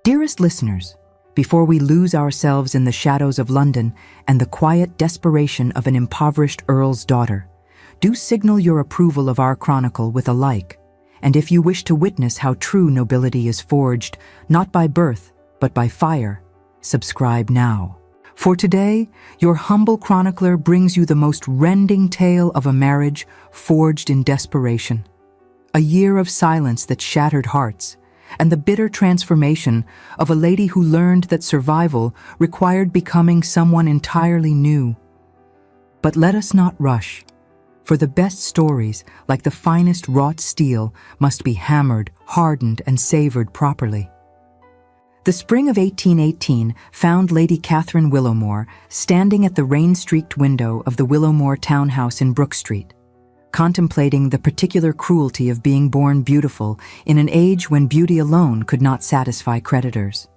Dearest listeners, before we lose ourselves in the shadows of London and the quiet desperation of an impoverished earl's daughter, do signal your approval of our chronicle with a like, and if you wish to witness how true nobility is forged, not by birth, but by fire, subscribe now. For today, your humble chronicler brings you the most rending tale of a marriage forged in desperation, a year of silence that shattered hearts, and the bitter transformation of a lady who learned that survival required becoming someone entirely new. But let us not rush, for the best stories, like the finest wrought steel, must be hammered, hardened, and savored properly. The spring of 1818 found Lady Catherine Willowmore standing at the rain-streaked window of the Willowmore townhouse in Brook Street, contemplating the particular cruelty of being born beautiful in an age when beauty alone could not satisfy creditors.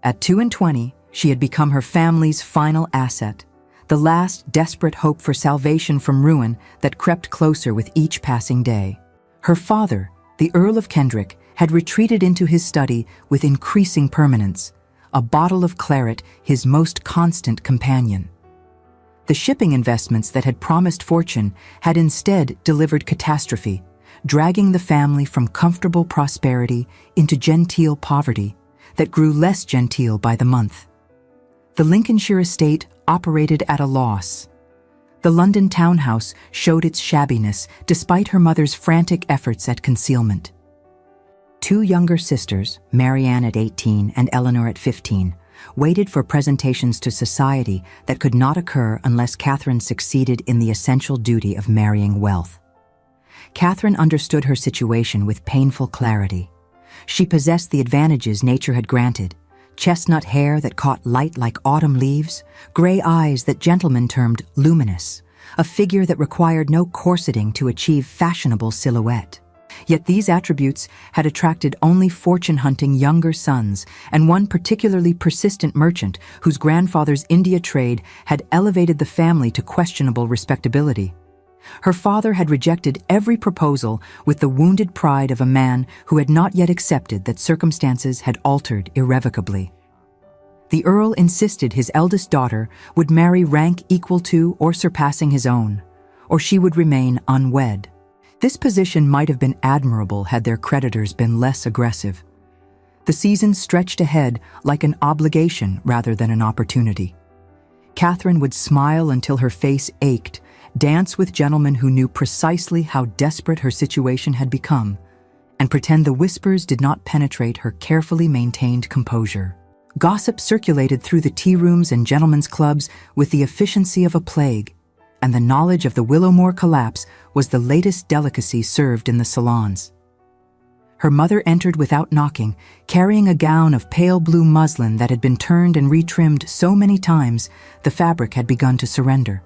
At 22, she had become her family's final asset, the last desperate hope for salvation from ruin that crept closer with each passing day. Her father, the Earl of Kendrick, had retreated into his study with increasing permanence, a bottle of claret his most constant companion. The shipping investments that had promised fortune had instead delivered catastrophe, dragging the family from comfortable prosperity into genteel poverty that grew less genteel by the month. The Lincolnshire estate operated at a loss. The London townhouse showed its shabbiness despite her mother's frantic efforts at concealment. Two younger sisters, Marianne at 18 and Eleanor at 15, waited for presentations to society that could not occur unless Catherine succeeded in the essential duty of marrying wealth. Catherine understood her situation with painful clarity. She possessed the advantages nature had granted: chestnut hair that caught light like autumn leaves, gray eyes that gentlemen termed luminous, a figure that required no corseting to achieve fashionable silhouette. Yet these attributes had attracted only fortune-hunting younger sons and one particularly persistent merchant whose grandfather's India trade had elevated the family to questionable respectability. Her father had rejected every proposal with the wounded pride of a man who had not yet accepted that circumstances had altered irrevocably. The Earl insisted his eldest daughter would marry rank equal to or surpassing his own, or she would remain unwed. This position might have been admirable had their creditors been less aggressive. The season stretched ahead like an obligation rather than an opportunity. Catherine would smile until her face ached, dance with gentlemen who knew precisely how desperate her situation had become, and pretend the whispers did not penetrate her carefully maintained composure. Gossip circulated through the tea rooms and gentlemen's clubs with the efficiency of a plague, and the knowledge of the Willowmore collapse was the latest delicacy served in the salons. Her mother entered without knocking, carrying a gown of pale blue muslin that had been turned and retrimmed so many times the fabric had begun to surrender.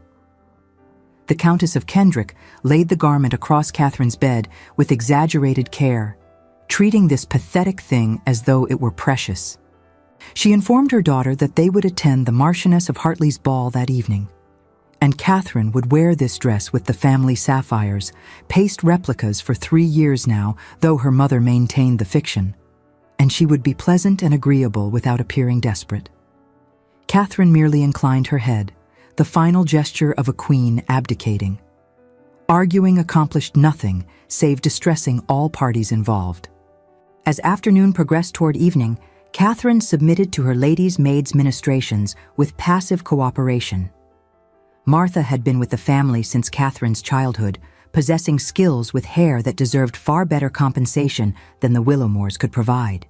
The Countess of Kendrick laid the garment across Catherine's bed with exaggerated care, treating this pathetic thing as though it were precious. She informed her daughter that they would attend the Marchioness of Hartley's ball that evening, and Catherine would wear this dress with the family sapphires, paste replicas for 3 years now, though her mother maintained the fiction, and she would be pleasant and agreeable without appearing desperate. Catherine merely inclined her head, the final gesture of a queen abdicating. Arguing accomplished nothing save distressing all parties involved. As afternoon progressed toward evening, Catherine submitted to her lady's maid's ministrations with passive cooperation. Martha had been with the family since Catherine's childhood, possessing skills with hair that deserved far better compensation than the Willowmores could provide.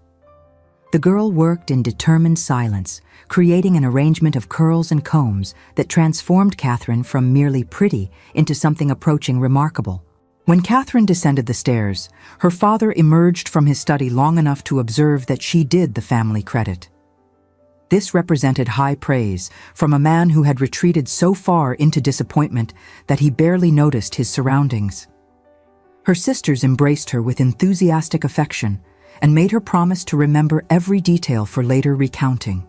The girl worked in determined silence, creating an arrangement of curls and combs that transformed Catherine from merely pretty into something approaching remarkable. When Catherine descended the stairs, her father emerged from his study long enough to observe that she did the family credit. This represented high praise from a man who had retreated so far into disappointment that he barely noticed his surroundings. Her sisters embraced her with enthusiastic affection and made her promise to remember every detail for later recounting.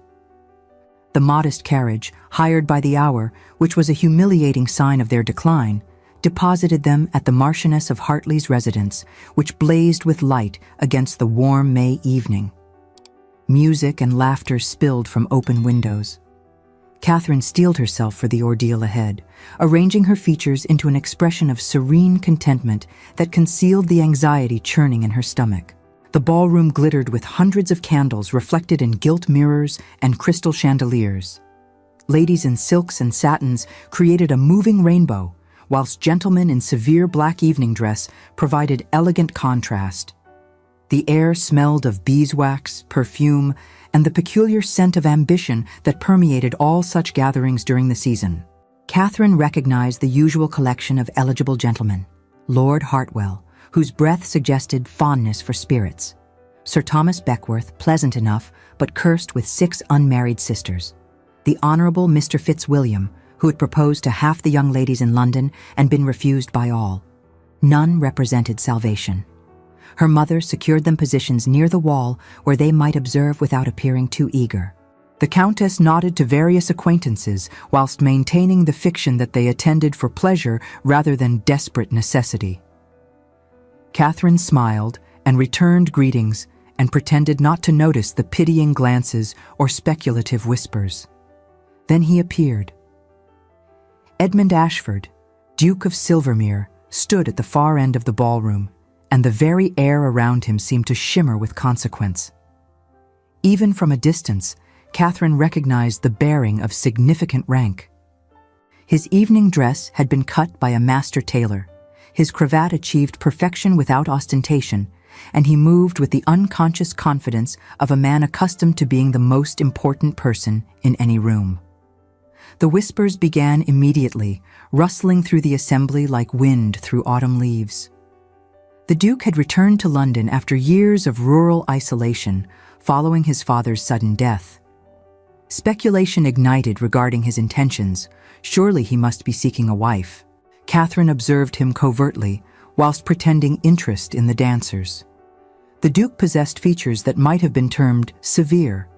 The modest carriage, hired by the hour, which was a humiliating sign of their decline, deposited them at the Marchioness of Hartley's residence, which blazed with light against the warm May evening. Music and laughter spilled from open windows. Catherine steeled herself for the ordeal ahead, arranging her features into an expression of serene contentment that concealed the anxiety churning in her stomach. The ballroom glittered with hundreds of candles reflected in gilt mirrors and crystal chandeliers. Ladies in silks and satins created a moving rainbow, whilst gentlemen in severe black evening dress provided elegant contrast. The air smelled of beeswax, perfume, and the peculiar scent of ambition that permeated all such gatherings during the season. Catherine recognized the usual collection of eligible gentlemen: Lord Hartwell, whose breath suggested fondness for spirits; Sir Thomas Beckworth, pleasant enough, but cursed with 6 unmarried sisters; the Honourable Mr. Fitzwilliam, who had proposed to half the young ladies in London and been refused by all. None represented salvation. Her mother secured them positions near the wall where they might observe without appearing too eager. The Countess nodded to various acquaintances whilst maintaining the fiction that they attended for pleasure rather than desperate necessity. Catherine smiled and returned greetings and pretended not to notice the pitying glances or speculative whispers. Then he appeared. Edmund Ashford, Duke of Silvermere, stood at the far end of the ballroom, and the very air around him seemed to shimmer with consequence. Even from a distance, Catherine recognized the bearing of significant rank. His evening dress had been cut by a master tailor, his cravat achieved perfection without ostentation, and he moved with the unconscious confidence of a man accustomed to being the most important person in any room. The whispers began immediately, rustling through the assembly like wind through autumn leaves. The Duke had returned to London after years of rural isolation following his father's sudden death. Speculation ignited regarding his intentions. Surely he must be seeking a wife. Catherine observed him covertly, whilst pretending interest in the dancers. The Duke possessed features that might have been termed severe: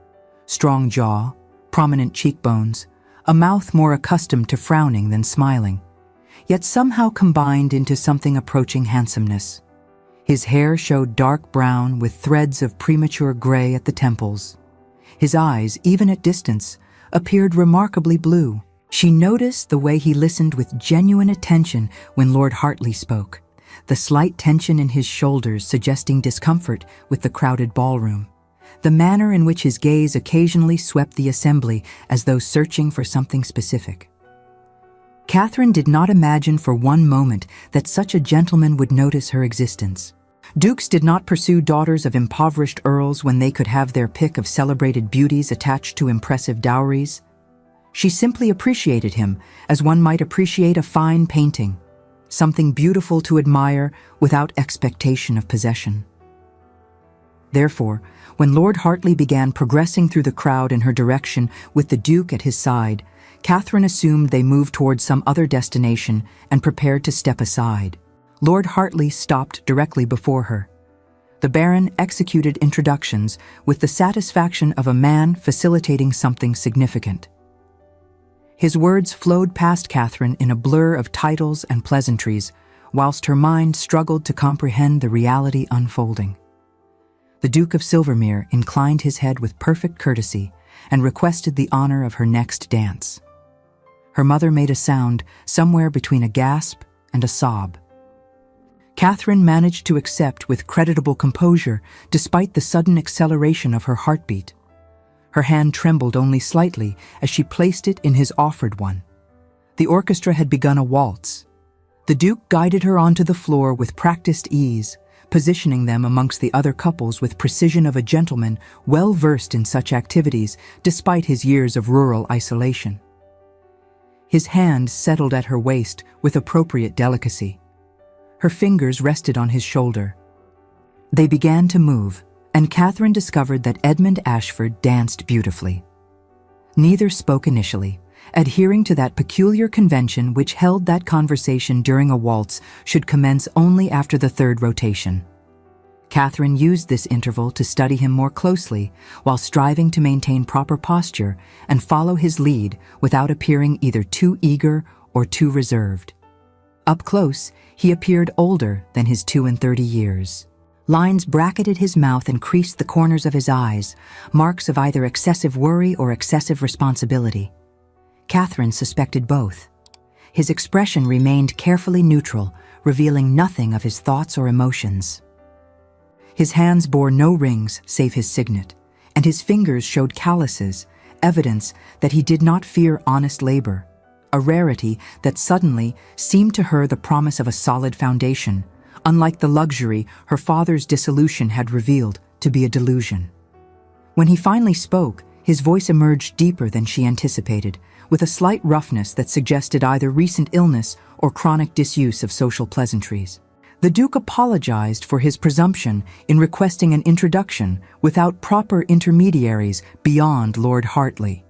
strong jaw, prominent cheekbones, a mouth more accustomed to frowning than smiling, yet somehow combined into something approaching handsomeness. His hair showed dark brown with threads of premature gray at the temples. His eyes, even at distance, appeared remarkably blue. She noticed the way he listened with genuine attention when Lord Hartley spoke, the slight tension in his shoulders suggesting discomfort with the crowded ballroom, the manner in which his gaze occasionally swept the assembly as though searching for something specific. Catherine did not imagine for one moment that such a gentleman would notice her existence. Dukes did not pursue daughters of impoverished earls when they could have their pick of celebrated beauties attached to impressive dowries. She simply appreciated him as one might appreciate a fine painting, something beautiful to admire without expectation of possession. Therefore, when Lord Hartley began progressing through the crowd in her direction with the Duke at his side, Catherine assumed they moved towards some other destination and prepared to step aside. Lord Hartley stopped directly before her. The Baron executed introductions with the satisfaction of a man facilitating something significant. His words flowed past Catherine in a blur of titles and pleasantries, whilst her mind struggled to comprehend the reality unfolding. The Duke of Silvermere inclined his head with perfect courtesy and requested the honor of her next dance. Her mother made a sound somewhere between a gasp and a sob. Catherine managed to accept with creditable composure despite the sudden acceleration of her heartbeat. Her hand trembled only slightly as she placed it in his offered one. The orchestra had begun a waltz. The Duke guided her onto the floor with practiced ease, positioning them amongst the other couples with precision of a gentleman well versed in such activities despite his years of rural isolation. His hand settled at her waist with appropriate delicacy. Her fingers rested on his shoulder. They began to move, and Catherine discovered that Edmund Ashford danced beautifully. Neither spoke initially, adhering to that peculiar convention which held that conversation during a waltz should commence only after the third rotation. Catherine used this interval to study him more closely while striving to maintain proper posture and follow his lead without appearing either too eager or too reserved. Up close, he appeared older than his 32 years. Lines bracketed his mouth and creased the corners of his eyes, marks of either excessive worry or excessive responsibility. Catherine suspected both. His expression remained carefully neutral, revealing nothing of his thoughts or emotions. His hands bore no rings save his signet, and his fingers showed calluses, evidence that he did not fear honest labor, a rarity that suddenly seemed to her the promise of a solid foundation, unlike the luxury her father's dissolution had revealed to be a delusion. When he finally spoke, his voice emerged deeper than she anticipated, with a slight roughness that suggested either recent illness or chronic disuse of social pleasantries. The Duke apologized for his presumption in requesting an introduction without proper intermediaries beyond Lord Hartley.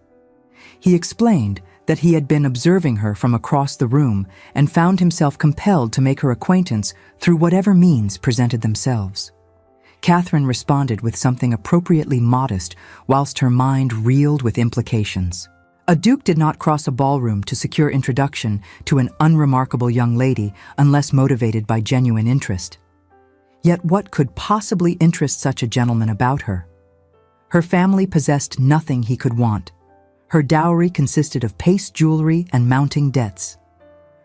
He explained that he had been observing her from across the room and found himself compelled to make her acquaintance through whatever means presented themselves. Catherine responded with something appropriately modest, whilst her mind reeled with implications. A duke did not cross a ballroom to secure introduction to an unremarkable young lady unless motivated by genuine interest. Yet what could possibly interest such a gentleman about her? Her family possessed nothing he could want. Her dowry consisted of paste jewelry and mounting debts.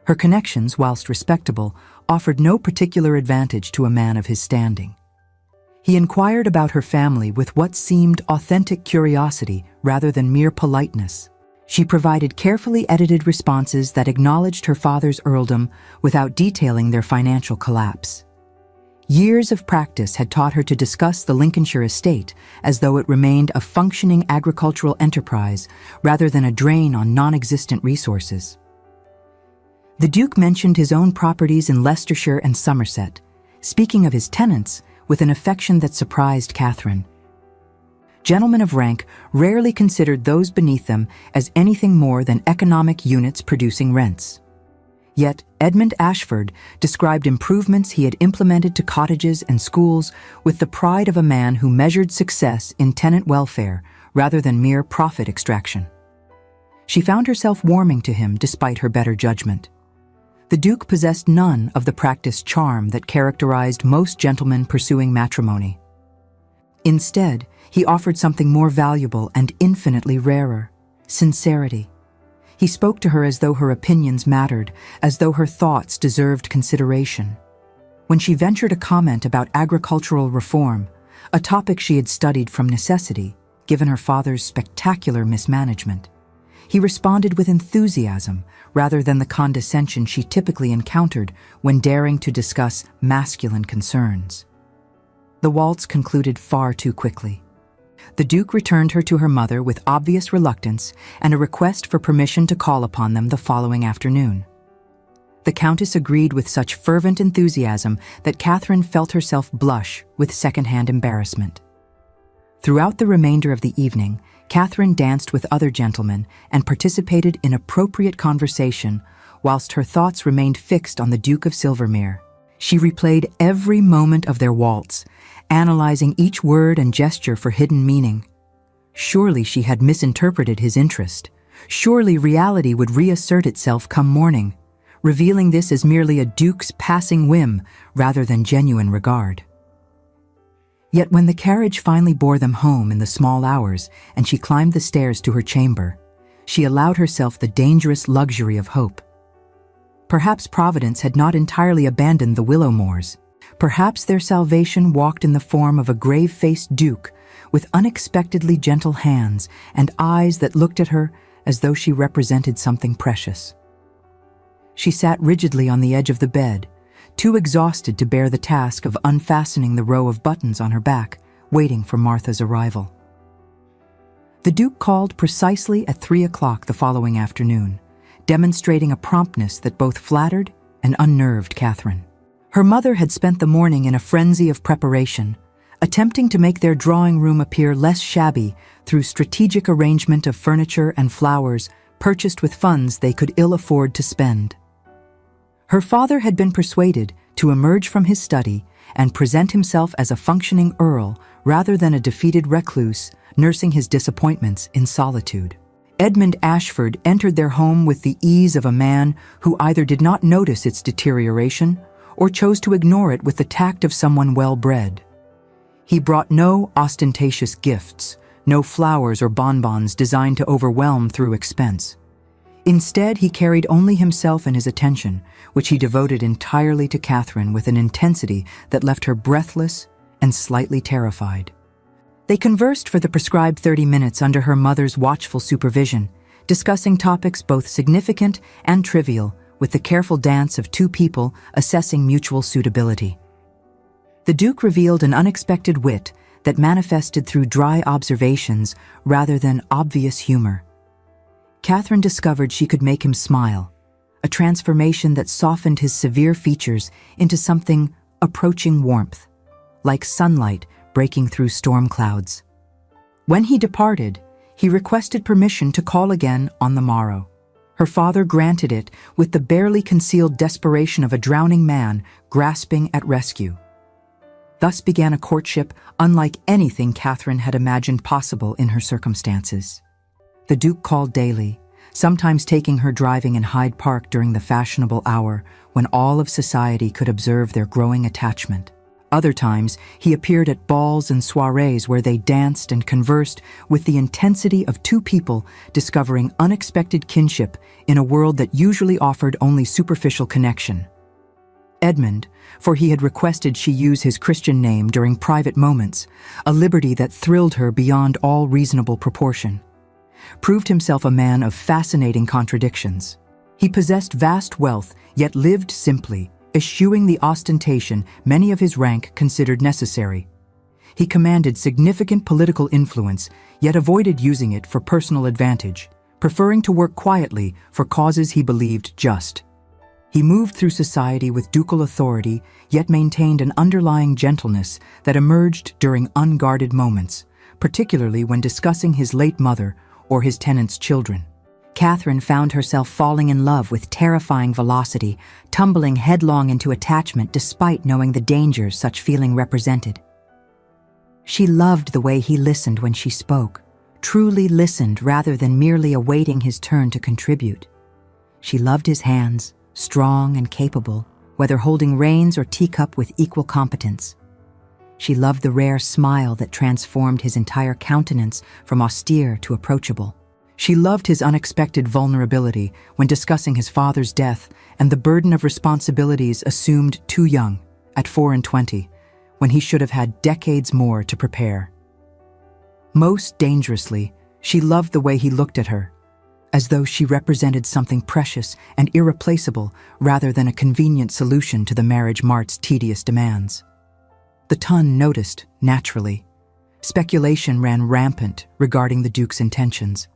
Her connections, whilst respectable, offered no particular advantage to a man of his standing. He inquired about her family with what seemed authentic curiosity rather than mere politeness. She provided carefully edited responses that acknowledged her father's earldom without detailing their financial collapse. Years of practice had taught her to discuss the Lincolnshire estate as though it remained a functioning agricultural enterprise rather than a drain on non-existent resources. The Duke mentioned his own properties in Leicestershire and Somerset, speaking of his tenants with an affection that surprised Catherine. Gentlemen of rank rarely considered those beneath them as anything more than economic units producing rents. Yet Edmund Ashford described improvements he had implemented to cottages and schools with the pride of a man who measured success in tenant welfare rather than mere profit extraction. She found herself warming to him despite her better judgment. The Duke possessed none of the practiced charm that characterized most gentlemen pursuing matrimony. Instead, he offered something more valuable and infinitely rarer: sincerity. He spoke to her as though her opinions mattered, as though her thoughts deserved consideration. When she ventured a comment about agricultural reform, a topic she had studied from necessity, given her father's spectacular mismanagement, he responded with enthusiasm rather than the condescension she typically encountered when daring to discuss masculine concerns. The waltz concluded far too quickly. The Duke returned her to her mother with obvious reluctance and a request for permission to call upon them the following afternoon. The Countess agreed with such fervent enthusiasm that Catherine felt herself blush with second-hand embarrassment. Throughout the remainder of the evening, Catherine danced with other gentlemen and participated in appropriate conversation, whilst her thoughts remained fixed on the Duke of Silvermere. She replayed every moment of their waltz, analyzing each word and gesture for hidden meaning. Surely she had misinterpreted his interest. Surely reality would reassert itself come morning, revealing this as merely a duke's passing whim rather than genuine regard. Yet when the carriage finally bore them home in the small hours and she climbed the stairs to her chamber, she allowed herself the dangerous luxury of hope. Perhaps Providence had not entirely abandoned the Willowmores. Perhaps their salvation walked in the form of a grave-faced duke with unexpectedly gentle hands and eyes that looked at her as though she represented something precious. She sat rigidly on the edge of the bed, too exhausted to bear the task of unfastening the row of buttons on her back, waiting for Martha's arrival. The Duke called precisely at 3 o'clock the following afternoon, demonstrating a promptness that both flattered and unnerved Catherine. Her mother had spent the morning in a frenzy of preparation, attempting to make their drawing room appear less shabby through strategic arrangement of furniture and flowers purchased with funds they could ill afford to spend. Her father had been persuaded to emerge from his study and present himself as a functioning earl rather than a defeated recluse nursing his disappointments in solitude. Edmund Ashford entered their home with the ease of a man who either did not notice its deterioration or chose to ignore it with the tact of someone well-bred. He brought no ostentatious gifts, no flowers or bonbons designed to overwhelm through expense. Instead, he carried only himself and his attention, which he devoted entirely to Catherine with an intensity that left her breathless and slightly terrified. They conversed for the prescribed 30 minutes under her mother's watchful supervision, discussing topics both significant and trivial, with the careful dance of two people assessing mutual suitability. The Duke revealed an unexpected wit that manifested through dry observations rather than obvious humor. Catherine discovered she could make him smile, a transformation that softened his severe features into something approaching warmth, like sunlight breaking through storm clouds. When he departed, he requested permission to call again on the morrow. Her father granted it with the barely concealed desperation of a drowning man grasping at rescue. Thus began a courtship unlike anything Catherine had imagined possible in her circumstances. The Duke called daily, sometimes taking her driving in Hyde Park during the fashionable hour when all of society could observe their growing attachment. Other times, he appeared at balls and soirees where they danced and conversed with the intensity of two people discovering unexpected kinship in a world that usually offered only superficial connection. Edmund, for he had requested she use his Christian name during private moments, a liberty that thrilled her beyond all reasonable proportion, proved himself a man of fascinating contradictions. He possessed vast wealth, yet lived simply, eschewing the ostentation many of his rank considered necessary. He commanded significant political influence, yet avoided using it for personal advantage, preferring to work quietly for causes he believed just. He moved through society with ducal authority, yet maintained an underlying gentleness that emerged during unguarded moments, particularly when discussing his late mother or his tenants' children. Catherine found herself falling in love with terrifying velocity, tumbling headlong into attachment despite knowing the dangers such feeling represented. She loved the way he listened when she spoke, truly listened rather than merely awaiting his turn to contribute. She loved his hands, strong and capable, whether holding reins or teacup with equal competence. She loved the rare smile that transformed his entire countenance from austere to approachable. She loved his unexpected vulnerability when discussing his father's death and the burden of responsibilities assumed too young, at 24, when he should have had decades more to prepare. Most dangerously, she loved the way he looked at her, as though she represented something precious and irreplaceable rather than a convenient solution to the marriage mart's tedious demands. The Tun noticed, naturally. Speculation ran rampant regarding the Duke's intentions.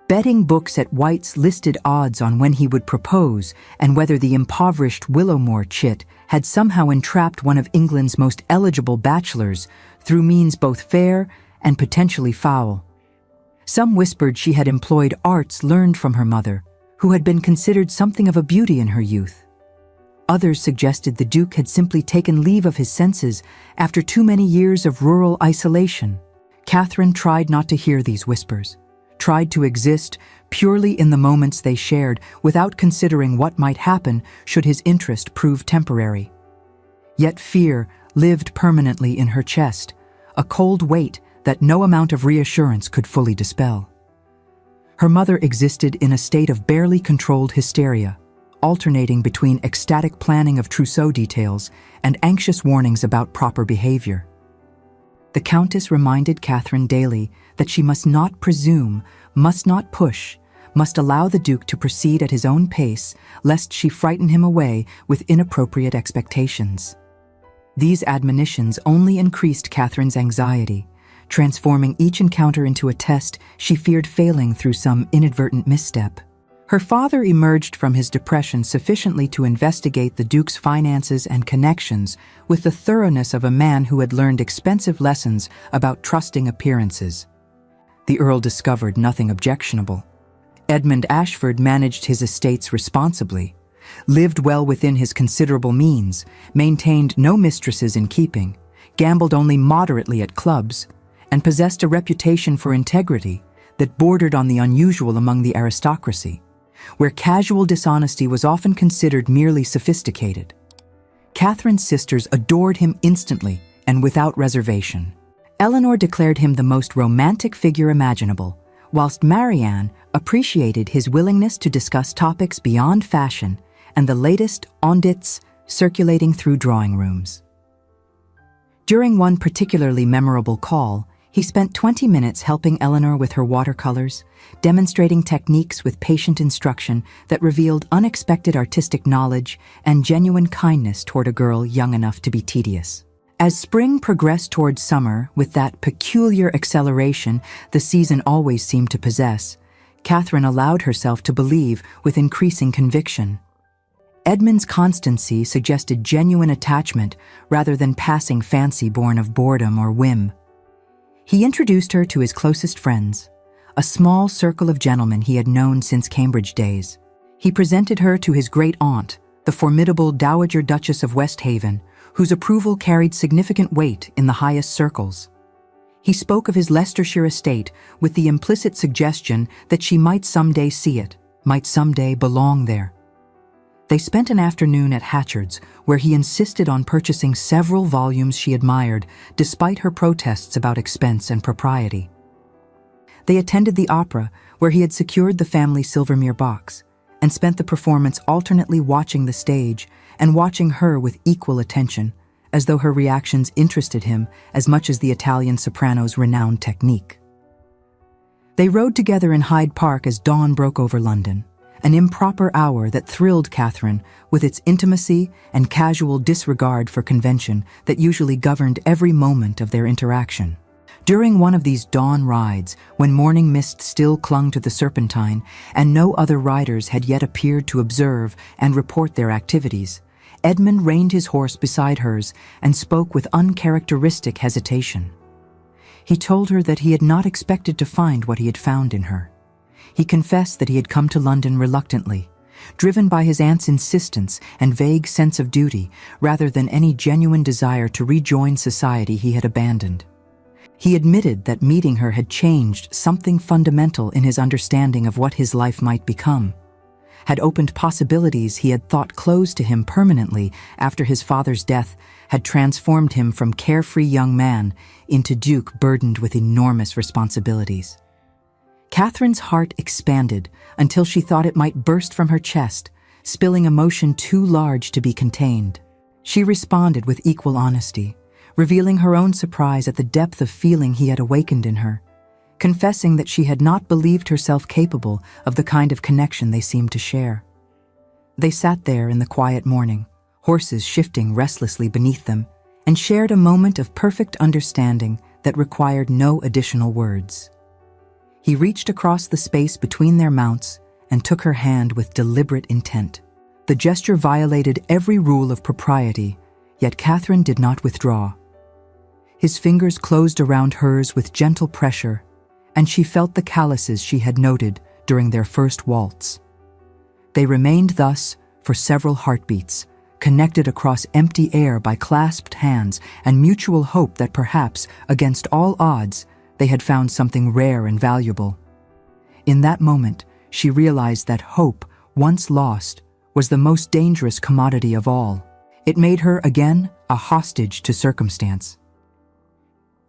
Betting books at White's listed odds on when he would propose and whether the impoverished Willowmore chit had somehow entrapped one of England's most eligible bachelors through means both fair and potentially foul. Some whispered she had employed arts learned from her mother, who had been considered something of a beauty in her youth. Others suggested the Duke had simply taken leave of his senses after too many years of rural isolation. Catherine tried not to hear these whispers, tried to exist purely in the moments they shared without considering what might happen should his interest prove temporary. Yet fear lived permanently in her chest, a cold weight that no amount of reassurance could fully dispel. Her mother existed in a state of barely controlled hysteria, alternating between ecstatic planning of trousseau details and anxious warnings about proper behavior. The Countess reminded Catherine daily that she must not presume, must not push, must allow the Duke to proceed at his own pace, lest she frighten him away with inappropriate expectations. These admonitions only increased Catherine's anxiety, transforming each encounter into a test she feared failing through some inadvertent misstep. Her father emerged from his depression sufficiently to investigate the Duke's finances and connections with the thoroughness of a man who had learned expensive lessons about trusting appearances. The Earl discovered nothing objectionable. Edmund Ashford managed his estates responsibly, lived well within his considerable means, maintained no mistresses in keeping, gambled only moderately at clubs, and possessed a reputation for integrity that bordered on the unusual among the aristocracy, where casual dishonesty was often considered merely sophisticated. Catherine's sisters adored him instantly and without reservation. Eleanor declared him the most romantic figure imaginable, whilst Marianne appreciated his willingness to discuss topics beyond fashion and the latest on dits circulating through drawing rooms. During one particularly memorable call, he spent 20 minutes helping Eleanor with her watercolors, demonstrating techniques with patient instruction that revealed unexpected artistic knowledge and genuine kindness toward a girl young enough to be tedious. As spring progressed toward summer with that peculiar acceleration the season always seemed to possess, Catherine allowed herself to believe with increasing conviction. Edmund's constancy suggested genuine attachment rather than passing fancy born of boredom or whim. He introduced her to his closest friends, a small circle of gentlemen he had known since Cambridge days. He presented her to his great-aunt, the formidable Dowager Duchess of Westhaven, whose approval carried significant weight in the highest circles. He spoke of his Leicestershire estate with the implicit suggestion that she might someday see it, might someday belong there. They spent an afternoon at Hatchard's, where he insisted on purchasing several volumes she admired, despite her protests about expense and propriety. They attended the opera, where he had secured the family Silvermere box, and spent the performance alternately watching the stage and watching her with equal attention, as though her reactions interested him as much as the Italian soprano's renowned technique. They rode together in Hyde Park as dawn broke over London, an improper hour that thrilled Catherine with its intimacy and casual disregard for convention that usually governed every moment of their interaction. During one of these dawn rides, when morning mist still clung to the Serpentine and no other riders had yet appeared to observe and report their activities, Edmund reined his horse beside hers and spoke with uncharacteristic hesitation. He told her that he had not expected to find what he had found in her. He confessed that he had come to London reluctantly, driven by his aunt's insistence and vague sense of duty rather than any genuine desire to rejoin society he had abandoned. He admitted that meeting her had changed something fundamental in his understanding of what his life might become, had opened possibilities he had thought closed to him permanently after his father's death, had transformed him from carefree young man into duke burdened with enormous responsibilities. Catherine's heart expanded until she thought it might burst from her chest, spilling emotion too large to be contained. She responded with equal honesty, revealing her own surprise at the depth of feeling he had awakened in her, confessing that she had not believed herself capable of the kind of connection they seemed to share. They sat there in the quiet morning, horses shifting restlessly beneath them, and shared a moment of perfect understanding that required no additional words. He reached across the space between their mounts and took her hand with deliberate intent. The gesture violated every rule of propriety, yet Catherine did not withdraw. His fingers closed around hers with gentle pressure, and she felt the calluses she had noted during their first waltz. They remained thus for several heartbeats, connected across empty air by clasped hands and mutual hope that perhaps, against all odds, they had found something rare and valuable. In that moment, she realized that hope, once lost, was the most dangerous commodity of all. It made her, again, a hostage to circumstance.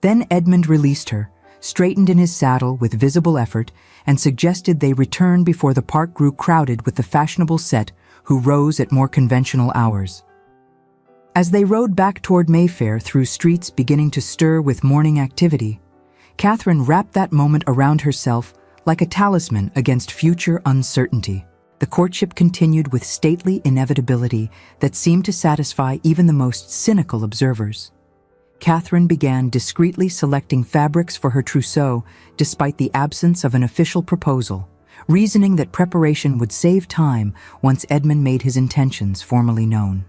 Then Edmund released her, straightened in his saddle with visible effort, and suggested they return before the park grew crowded with the fashionable set who rose at more conventional hours. As they rode back toward Mayfair through streets beginning to stir with morning activity, Catherine wrapped that moment around herself like a talisman against future uncertainty. The courtship continued with stately inevitability that seemed to satisfy even the most cynical observers. Catherine began discreetly selecting fabrics for her trousseau despite the absence of an official proposal, reasoning that preparation would save time once Edmund made his intentions formally known.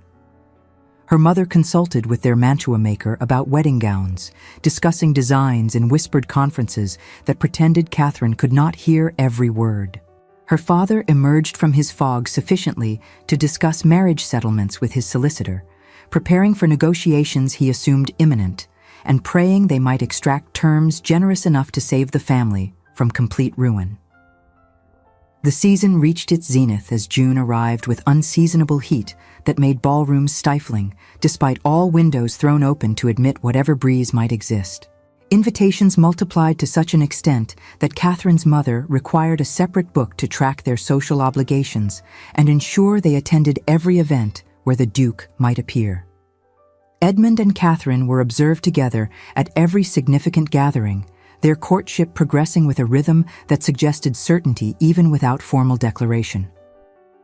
Her mother consulted with their mantua maker about wedding gowns, discussing designs in whispered conferences that pretended Catherine could not hear every word. Her father emerged from his fog sufficiently to discuss marriage settlements with his solicitor, preparing for negotiations he assumed imminent, and praying they might extract terms generous enough to save the family from complete ruin. The season reached its zenith as June arrived with unseasonable heat that made ballrooms stifling, despite all windows thrown open to admit whatever breeze might exist. Invitations multiplied to such an extent that Catherine's mother required a separate book to track their social obligations and ensure they attended every event where the Duke might appear. Edmund and Catherine were observed together at every significant gathering, their courtship progressing with a rhythm that suggested certainty even without formal declaration.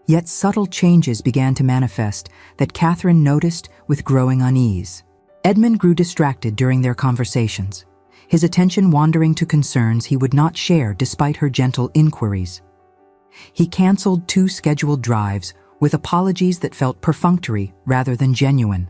Yet subtle changes began to manifest that Catherine noticed with growing unease. Edmund grew distracted during their conversations, his attention wandering to concerns he would not share despite her gentle inquiries. He canceled 2 scheduled drives with apologies that felt perfunctory rather than genuine.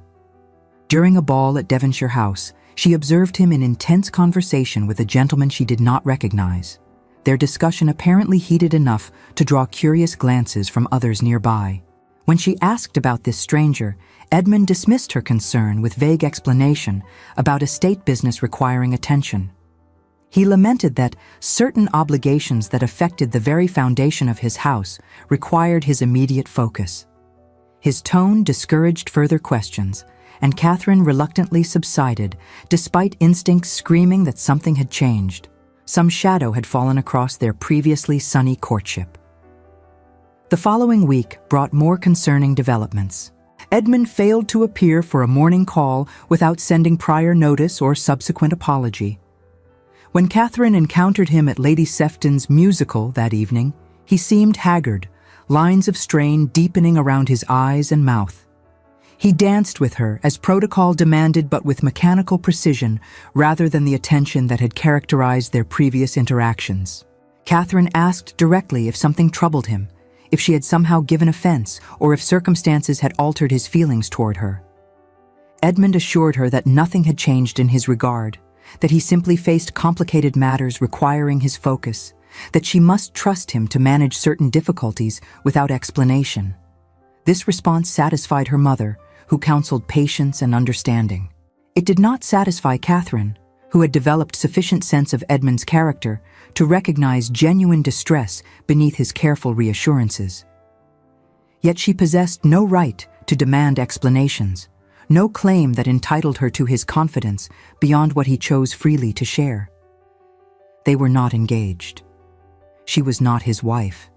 During a ball at Devonshire House, she observed him in intense conversation with a gentleman she did not recognize. Their discussion apparently heated enough to draw curious glances from others nearby. When she asked about this stranger, Edmund dismissed her concern with vague explanation about estate business requiring attention. He lamented that certain obligations that affected the very foundation of his house required his immediate focus. His tone discouraged further questions, and Catherine reluctantly subsided, despite instincts screaming that something had changed. Some shadow had fallen across their previously sunny courtship. The following week brought more concerning developments. Edmund failed to appear for a morning call without sending prior notice or subsequent apology. When Catherine encountered him at Lady Sefton's musical that evening, he seemed haggard, lines of strain deepening around his eyes and mouth. He danced with her as protocol demanded, but with mechanical precision rather than the attention that had characterized their previous interactions. Catherine asked directly if something troubled him, if she had somehow given offense, or if circumstances had altered his feelings toward her. Edmund assured her that nothing had changed in his regard, that he simply faced complicated matters requiring his focus, that she must trust him to manage certain difficulties without explanation. This response satisfied her mother, who counseled patience and understanding. It did not satisfy Catherine, who had developed sufficient sense of Edmund's character to recognize genuine distress beneath his careful reassurances. Yet she possessed no right to demand explanations, no claim that entitled her to his confidence beyond what he chose freely to share. They were not engaged. She was not his wife.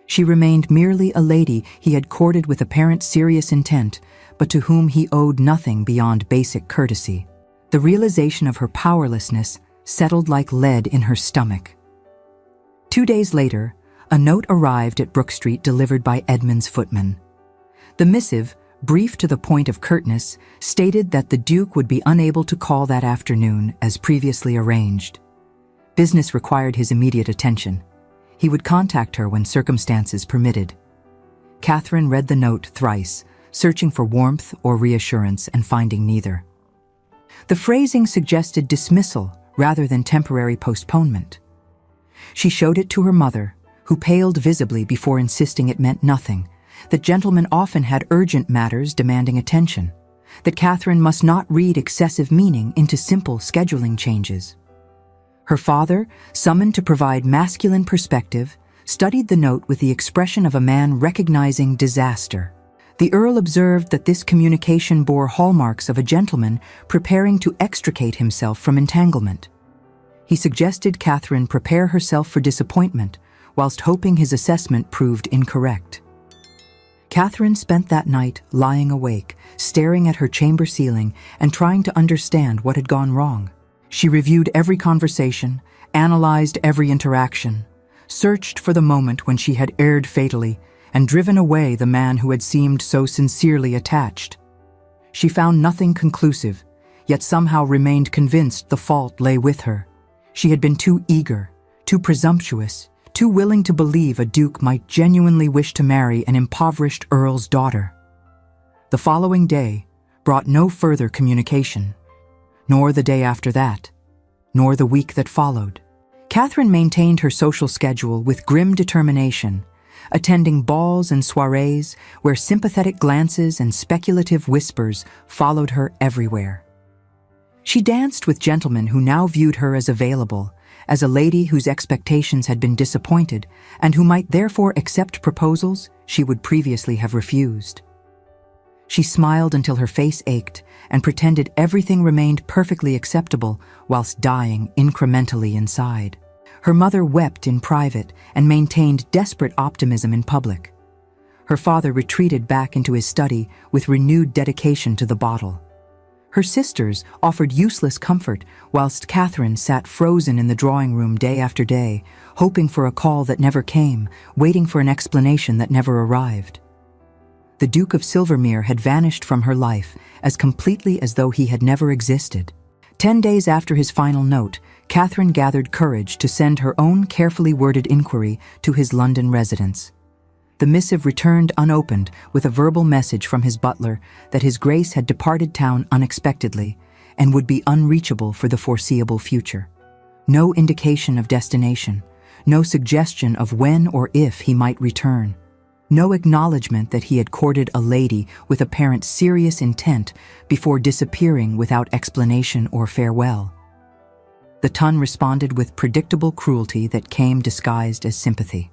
She remained merely a lady he had courted with apparent serious intent, but to whom he owed nothing beyond basic courtesy. The realization of her powerlessness settled like lead in her stomach. 2 days later, a note arrived at Brook Street delivered by Edmund's footman. The missive, brief to the point of curtness, stated that the Duke would be unable to call that afternoon as previously arranged. Business required his immediate attention. He would contact her when circumstances permitted. Catherine read the note thrice, searching for warmth or reassurance and finding neither. The phrasing suggested dismissal rather than temporary postponement. She showed it to her mother, who paled visibly before insisting it meant nothing, that gentlemen often had urgent matters demanding attention, that Catherine must not read excessive meaning into simple scheduling changes. Her father, summoned to provide masculine perspective, studied the note with the expression of a man recognizing disaster. The Earl observed that this communication bore hallmarks of a gentleman preparing to extricate himself from entanglement. He suggested Catherine prepare herself for disappointment, whilst hoping his assessment proved incorrect. Catherine spent that night lying awake, staring at her chamber ceiling and trying to understand what had gone wrong. She reviewed every conversation, analyzed every interaction, searched for the moment when she had erred fatally, and driven away the man who had seemed so sincerely attached. She found nothing conclusive, yet somehow remained convinced the fault lay with her. She had been too eager, too presumptuous, too willing to believe a duke might genuinely wish to marry an impoverished earl's daughter. The following day brought no further communication, nor the day after that, nor the week that followed. Catherine maintained her social schedule with grim determination, attending balls and soirees where sympathetic glances and speculative whispers followed her everywhere. She danced with gentlemen who now viewed her as available, as a lady whose expectations had been disappointed and who might therefore accept proposals she would previously have refused. She smiled until her face ached and pretended everything remained perfectly acceptable whilst dying incrementally inside. Her mother wept in private and maintained desperate optimism in public. Her father retreated back into his study with renewed dedication to the bottle. Her sisters offered useless comfort whilst Catherine sat frozen in the drawing room day after day, hoping for a call that never came, waiting for an explanation that never arrived. The Duke of Silvermere had vanished from her life as completely as though he had never existed. 10 days after his final note, Catherine gathered courage to send her own carefully worded inquiry to his London residence. The missive returned unopened with a verbal message from his butler that His Grace had departed town unexpectedly and would be unreachable for the foreseeable future. No indication of destination, no suggestion of when or if he might return, no acknowledgement that he had courted a lady with apparent serious intent before disappearing without explanation or farewell. The Tun responded with predictable cruelty that came disguised as sympathy.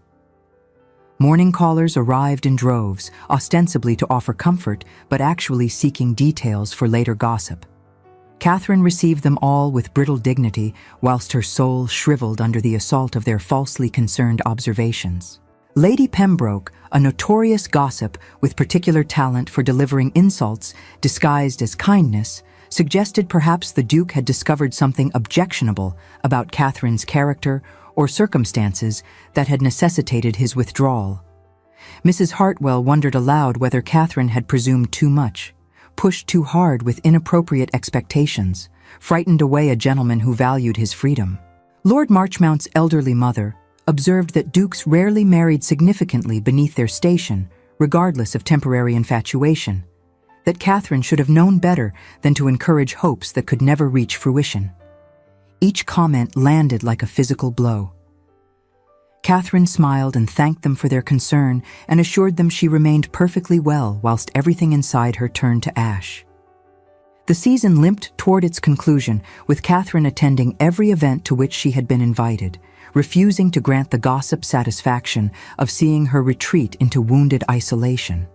Morning callers arrived in droves, ostensibly to offer comfort, but actually seeking details for later gossip. Catherine received them all with brittle dignity, whilst her soul shriveled under the assault of their falsely concerned observations. Lady Pembroke, a notorious gossip with particular talent for delivering insults disguised as kindness, suggested perhaps the Duke had discovered something objectionable about Catherine's character or circumstances that had necessitated his withdrawal. Mrs. Hartwell wondered aloud whether Catherine had presumed too much, pushed too hard with inappropriate expectations, frightened away a gentleman who valued his freedom. Lord Marchmount's elderly mother observed that dukes rarely married significantly beneath their station, regardless of temporary infatuation, that Catherine should have known better than to encourage hopes that could never reach fruition. Each comment landed like a physical blow. Catherine smiled and thanked them for their concern and assured them she remained perfectly well whilst everything inside her turned to ash. The season limped toward its conclusion, with Catherine attending every event to which she had been invited, refusing to grant the gossip satisfaction of seeing her retreat into wounded isolation.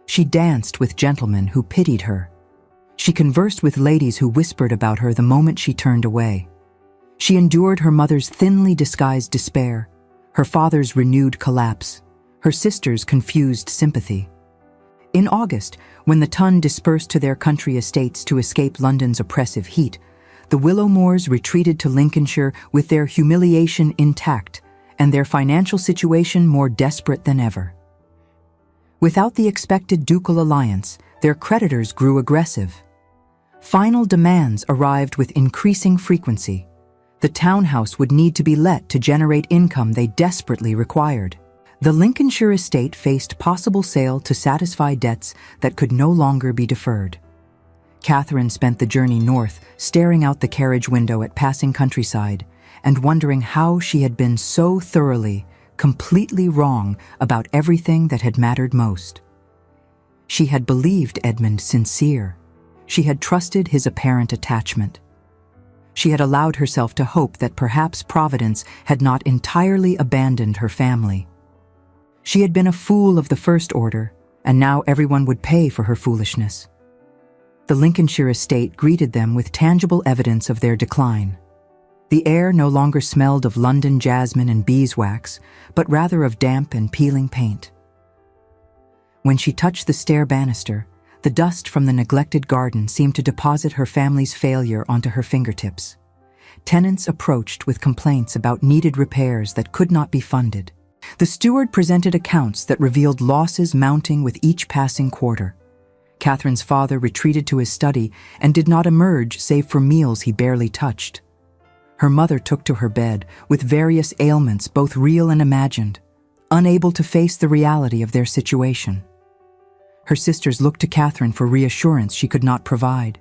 She danced with gentlemen who pitied her. She conversed with ladies who whispered about her the moment she turned away. She endured her mother's thinly disguised despair, her father's renewed collapse, her sister's confused sympathy. In August, when the Tun dispersed to their country estates to escape London's oppressive heat, the Willowmores retreated to Lincolnshire with their humiliation intact and their financial situation more desperate than ever. Without the expected ducal alliance, their creditors grew aggressive. Final demands arrived with increasing frequency. The townhouse would need to be let to generate income they desperately required. The Lincolnshire estate faced possible sale to satisfy debts that could no longer be deferred. Catherine spent the journey north, staring out the carriage window at passing countryside and wondering how she had been so thoroughly, completely wrong about everything that had mattered most. She had believed Edmund sincere. She had trusted his apparent attachment. She had allowed herself to hope that perhaps Providence had not entirely abandoned her family. She had been a fool of the first order, and now everyone would pay for her foolishness. The Lincolnshire estate greeted them with tangible evidence of their decline. The air no longer smelled of London jasmine and beeswax, but rather of damp and peeling paint. When she touched the stair banister, the dust from the neglected garden seemed to deposit her family's failure onto her fingertips. Tenants approached with complaints about needed repairs that could not be funded. The steward presented accounts that revealed losses mounting with each passing quarter. Catherine's father retreated to his study and did not emerge save for meals he barely touched. Her mother took to her bed with various ailments, both real and imagined, unable to face the reality of their situation. Her sisters looked to Catherine for reassurance she could not provide.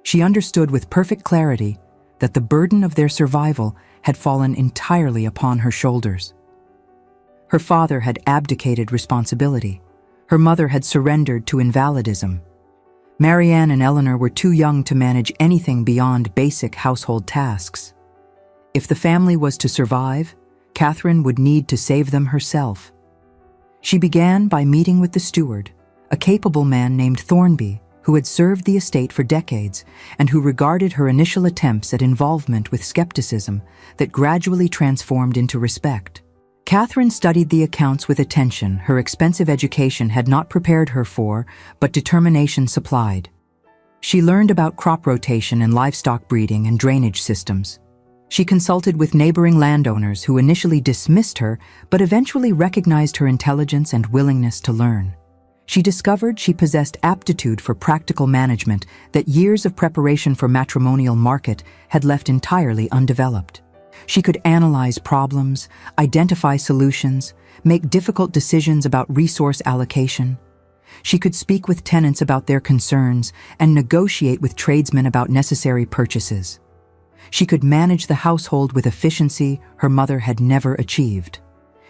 She understood with perfect clarity that the burden of their survival had fallen entirely upon her shoulders. Her father had abdicated responsibility. Her mother had surrendered to invalidism. Marianne and Eleanor were too young to manage anything beyond basic household tasks. If the family was to survive, Catherine would need to save them herself. She began by meeting with the steward, a capable man named Thornby, who had served the estate for decades and who regarded her initial attempts at involvement with skepticism that gradually transformed into respect. Catherine studied the accounts with attention her expensive education had not prepared her for, but determination supplied. She learned about crop rotation and livestock breeding and drainage systems. She consulted with neighboring landowners who initially dismissed her, but eventually recognized her intelligence and willingness to learn. She discovered she possessed aptitude for practical management that years of preparation for matrimonial market had left entirely undeveloped. She could analyze problems, identify solutions, make difficult decisions about resource allocation. She could speak with tenants about their concerns and negotiate with tradesmen about necessary purchases. She could manage the household with efficiency her mother had never achieved.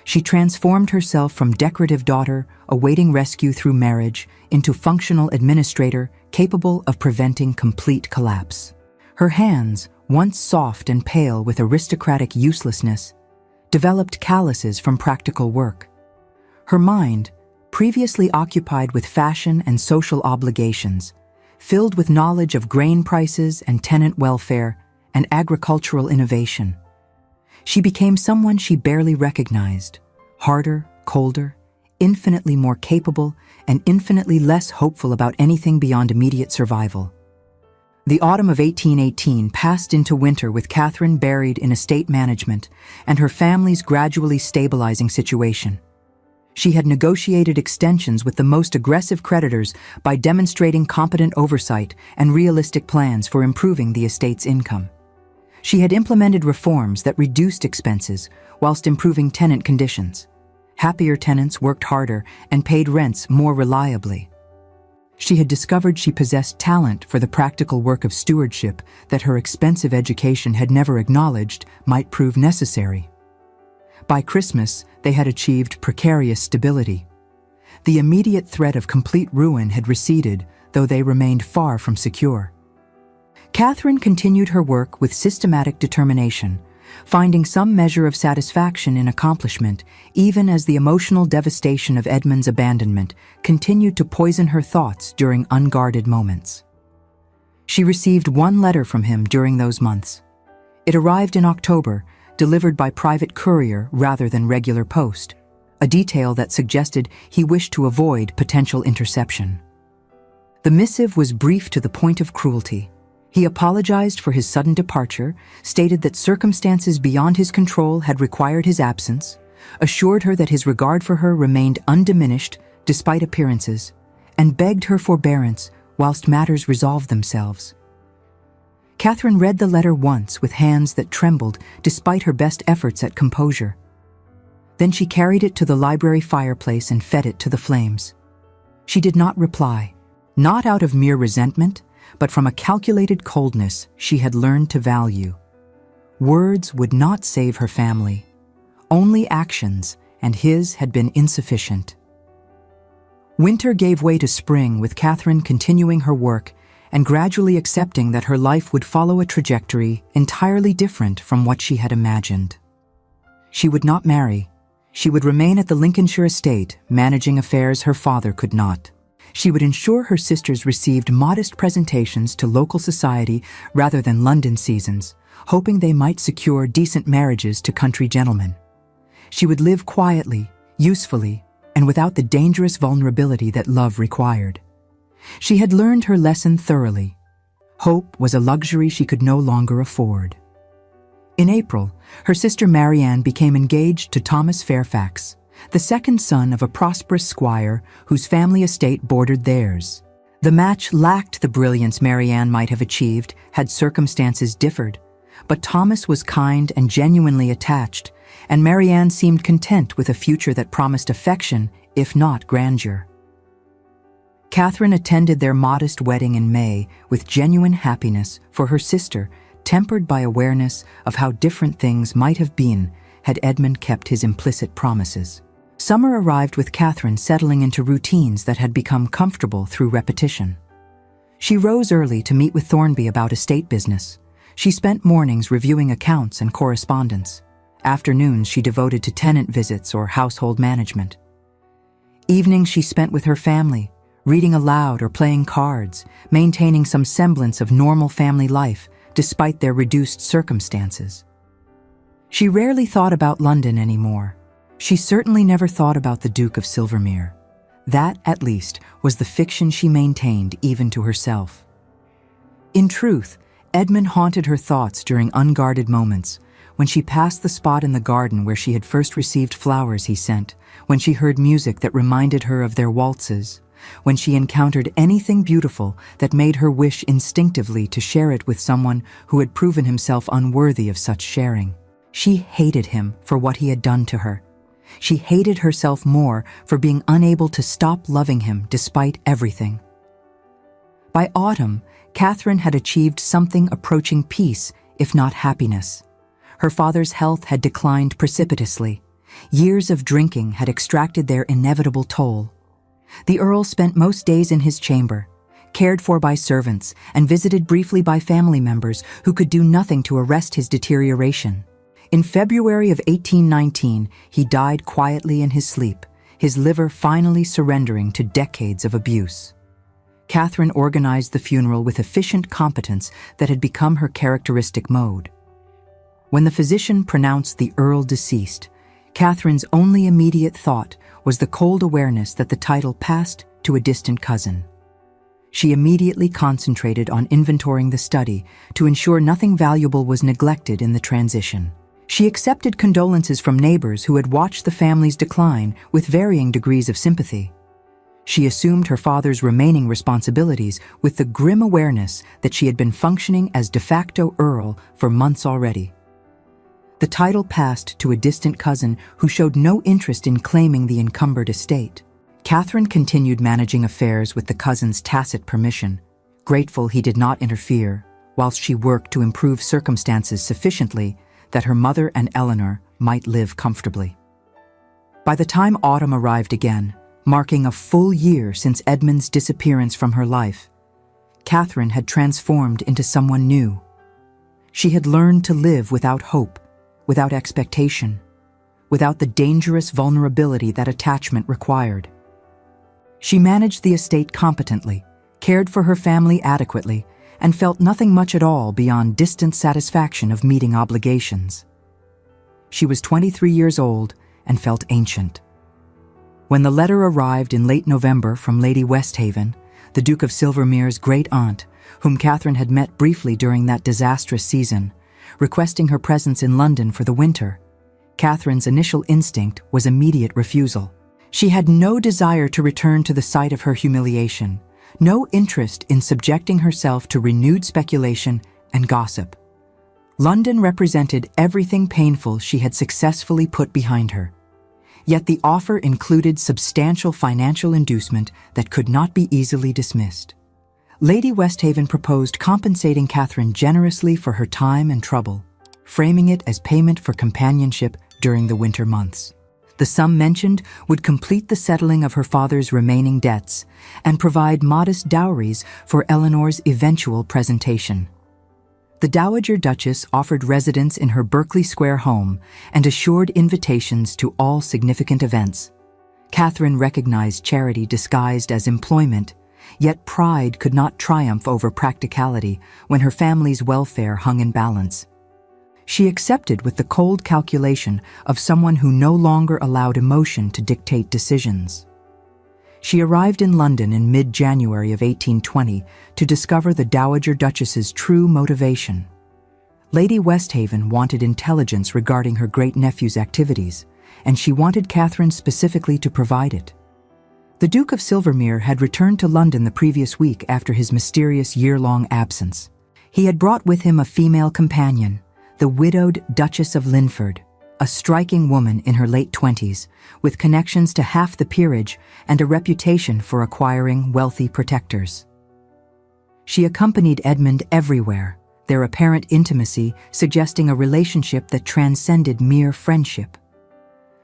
She transformed herself from decorative daughter, awaiting rescue through marriage, into functional administrator capable of preventing complete collapse. Her hands, once soft and pale with aristocratic uselessness, developed calluses from practical work. Her mind, previously occupied with fashion and social obligations, filled with knowledge of grain prices and tenant welfare and agricultural innovation. She became someone she barely recognized, harder, colder, infinitely more capable, and infinitely less hopeful about anything beyond immediate survival. The autumn of 1818 passed into winter with Catherine buried in estate management and her family's gradually stabilizing situation. She had negotiated extensions with the most aggressive creditors by demonstrating competent oversight and realistic plans for improving the estate's income. She had implemented reforms that reduced expenses whilst improving tenant conditions. Happier tenants worked harder and paid rents more reliably. She had discovered she possessed talent for the practical work of stewardship that her expensive education had never acknowledged might prove necessary. By Christmas, they had achieved precarious stability. The immediate threat of complete ruin had receded, though they remained far from secure. Catherine continued her work with systematic determination, finding some measure of satisfaction in accomplishment, even as the emotional devastation of Edmund's abandonment continued to poison her thoughts during unguarded moments. She received one letter from him during those months. It arrived in October, delivered by private courier rather than regular post, a detail that suggested he wished to avoid potential interception. The missive was brief to the point of cruelty. He apologized for his sudden departure, stated that circumstances beyond his control had required his absence, assured her that his regard for her remained undiminished despite appearances, and begged her forbearance whilst matters resolved themselves. Catherine read the letter once with hands that trembled despite her best efforts at composure. Then she carried it to the library fireplace and fed it to the flames. She did not reply, not out of mere resentment, but from a calculated coldness she had learned to value. Words would not save her family. Only actions, and his had been insufficient. Winter gave way to spring, with Catherine continuing her work and gradually accepting that her life would follow a trajectory entirely different from what she had imagined. She would not marry. She would remain at the Lincolnshire estate, managing affairs her father could not. She would ensure her sisters received modest presentations to local society rather than London seasons, hoping they might secure decent marriages to country gentlemen. She would live quietly, usefully, and without the dangerous vulnerability that love required. She had learned her lesson thoroughly. Hope was a luxury she could no longer afford. In April, her sister Marianne became engaged to Thomas Fairfax, the second son of a prosperous squire whose family estate bordered theirs. The match lacked the brilliance Marianne might have achieved had circumstances differed, but Thomas was kind and genuinely attached, and Marianne seemed content with a future that promised affection, if not grandeur. Catherine attended their modest wedding in May with genuine happiness for her sister, tempered by awareness of how different things might have been had Edmund kept his implicit promises. Summer arrived with Catherine settling into routines that had become comfortable through repetition. She rose early to meet with Thornby about estate business, She spent mornings reviewing accounts and correspondence. Afternoons she devoted to tenant visits or household management. Evenings she spent with her family, reading aloud or playing cards, maintaining some semblance of normal family life despite their reduced circumstances. She rarely thought about London anymore. She certainly never thought about the Duke of Silvermere. That, at least, was the fiction she maintained even to herself. In truth, Edmund haunted her thoughts during unguarded moments, when she passed the spot in the garden where she had first received flowers he sent, when she heard music that reminded her of their waltzes, when she encountered anything beautiful that made her wish instinctively to share it with someone who had proven himself unworthy of such sharing. She hated him for what he had done to her. She hated herself more for being unable to stop loving him despite everything. By autumn, Catherine had achieved something approaching peace, if not happiness. Her father's health had declined precipitously. Years of drinking had extracted their inevitable toll. The Earl spent most days in his chamber, cared for by servants, and visited briefly by family members who could do nothing to arrest his deterioration. In February of 1819, he died quietly in his sleep, his liver finally surrendering to decades of abuse. Catherine organized the funeral with efficient competence that had become her characteristic mode. When the physician pronounced the Earl deceased, Catherine's only immediate thought was the cold awareness that the title passed to a distant cousin. She immediately concentrated on inventorying the study to ensure nothing valuable was neglected in the transition. She accepted condolences from neighbors who had watched the family's decline with varying degrees of sympathy. She assumed her father's remaining responsibilities with the grim awareness that she had been functioning as de facto Earl for months already. The title passed to a distant cousin who showed no interest in claiming the encumbered estate. Catherine continued managing affairs with the cousin's tacit permission, grateful he did not interfere, whilst she worked to improve circumstances sufficiently that her mother and Eleanor might live comfortably. By the time autumn arrived again, marking a full year since Edmund's disappearance from her life, Catherine had transformed into someone new. She had learned to live without hope, without expectation, without the dangerous vulnerability that attachment required. She managed the estate competently, cared for her family adequately, and felt nothing much at all beyond distant satisfaction of meeting obligations. She was 23 years old and felt ancient. When the letter arrived in late November from Lady Westhaven, the Duke of Silvermere's great-aunt, whom Catherine had met briefly during that disastrous season, requesting her presence in London for the winter, Catherine's initial instinct was immediate refusal. She had no desire to return to the site of her humiliation, no interest in subjecting herself to renewed speculation and gossip. London represented everything painful she had successfully put behind her. Yet the offer included substantial financial inducement that could not be easily dismissed. Lady Westhaven proposed compensating Catherine generously for her time and trouble, framing it as payment for companionship during the winter months. The sum mentioned would complete the settling of her father's remaining debts and provide modest dowries for Eleanor's eventual presentation. The Dowager Duchess offered residence in her Berkeley Square home and assured invitations to all significant events. Catherine recognized charity disguised as employment, yet pride could not triumph over practicality when her family's welfare hung in balance. She accepted with the cold calculation of someone who no longer allowed emotion to dictate decisions. She arrived in London in mid-January of 1820 to discover the Dowager Duchess's true motivation. Lady Westhaven wanted intelligence regarding her great-nephew's activities, and she wanted Catherine specifically to provide it. The Duke of Silvermere had returned to London the previous week after his mysterious year-long absence. He had brought with him a female companion, the widowed Duchess of Linford, a striking woman in her late 20s, with connections to half the peerage and a reputation for acquiring wealthy protectors. She accompanied Edmund everywhere, their apparent intimacy suggesting a relationship that transcended mere friendship.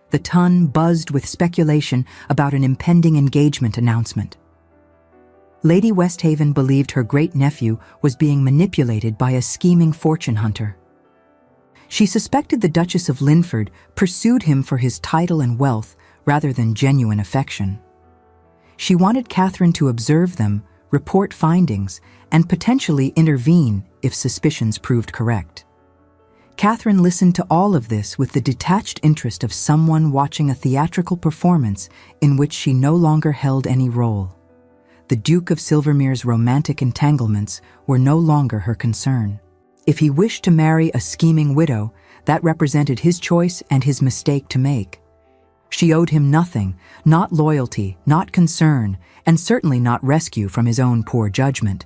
The ton buzzed with speculation about an impending engagement announcement. Lady Westhaven believed her great-nephew was being manipulated by a scheming fortune hunter. She suspected the Duchess of Linford pursued him for his title and wealth rather than genuine affection. She wanted Catherine to observe them, report findings, and potentially intervene if suspicions proved correct. Catherine listened to all of this with the detached interest of someone watching a theatrical performance in which she no longer held any role. The Duke of Silvermere's romantic entanglements were no longer her concern. If he wished to marry a scheming widow, that represented his choice and his mistake to make. She owed him nothing, not loyalty, not concern, and certainly not rescue from his own poor judgment.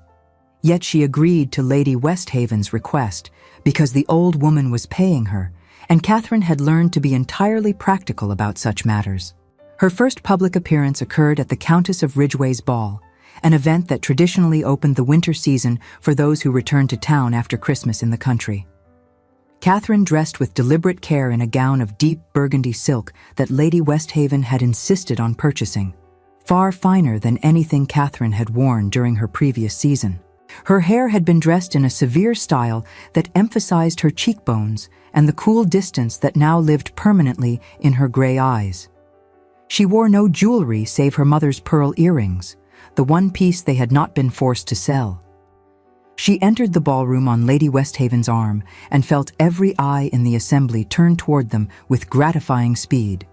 Yet she agreed to Lady Westhaven's request because the old woman was paying her, and Catherine had learned to be entirely practical about such matters. Her first public appearance occurred at the Countess of Ridgeway's ball, an event that traditionally opened the winter season for those who returned to town after Christmas in the country. Catherine dressed with deliberate care in a gown of deep burgundy silk that Lady Westhaven had insisted on purchasing, far finer than anything Catherine had worn during her previous season. Her hair had been dressed in a severe style that emphasized her cheekbones and the cool distance that now lived permanently in her gray eyes. She wore no jewelry save her mother's pearl earrings, the one piece they had not been forced to sell. She entered the ballroom on Lady Westhaven's arm and felt every eye in the assembly turn toward them with gratifying speed.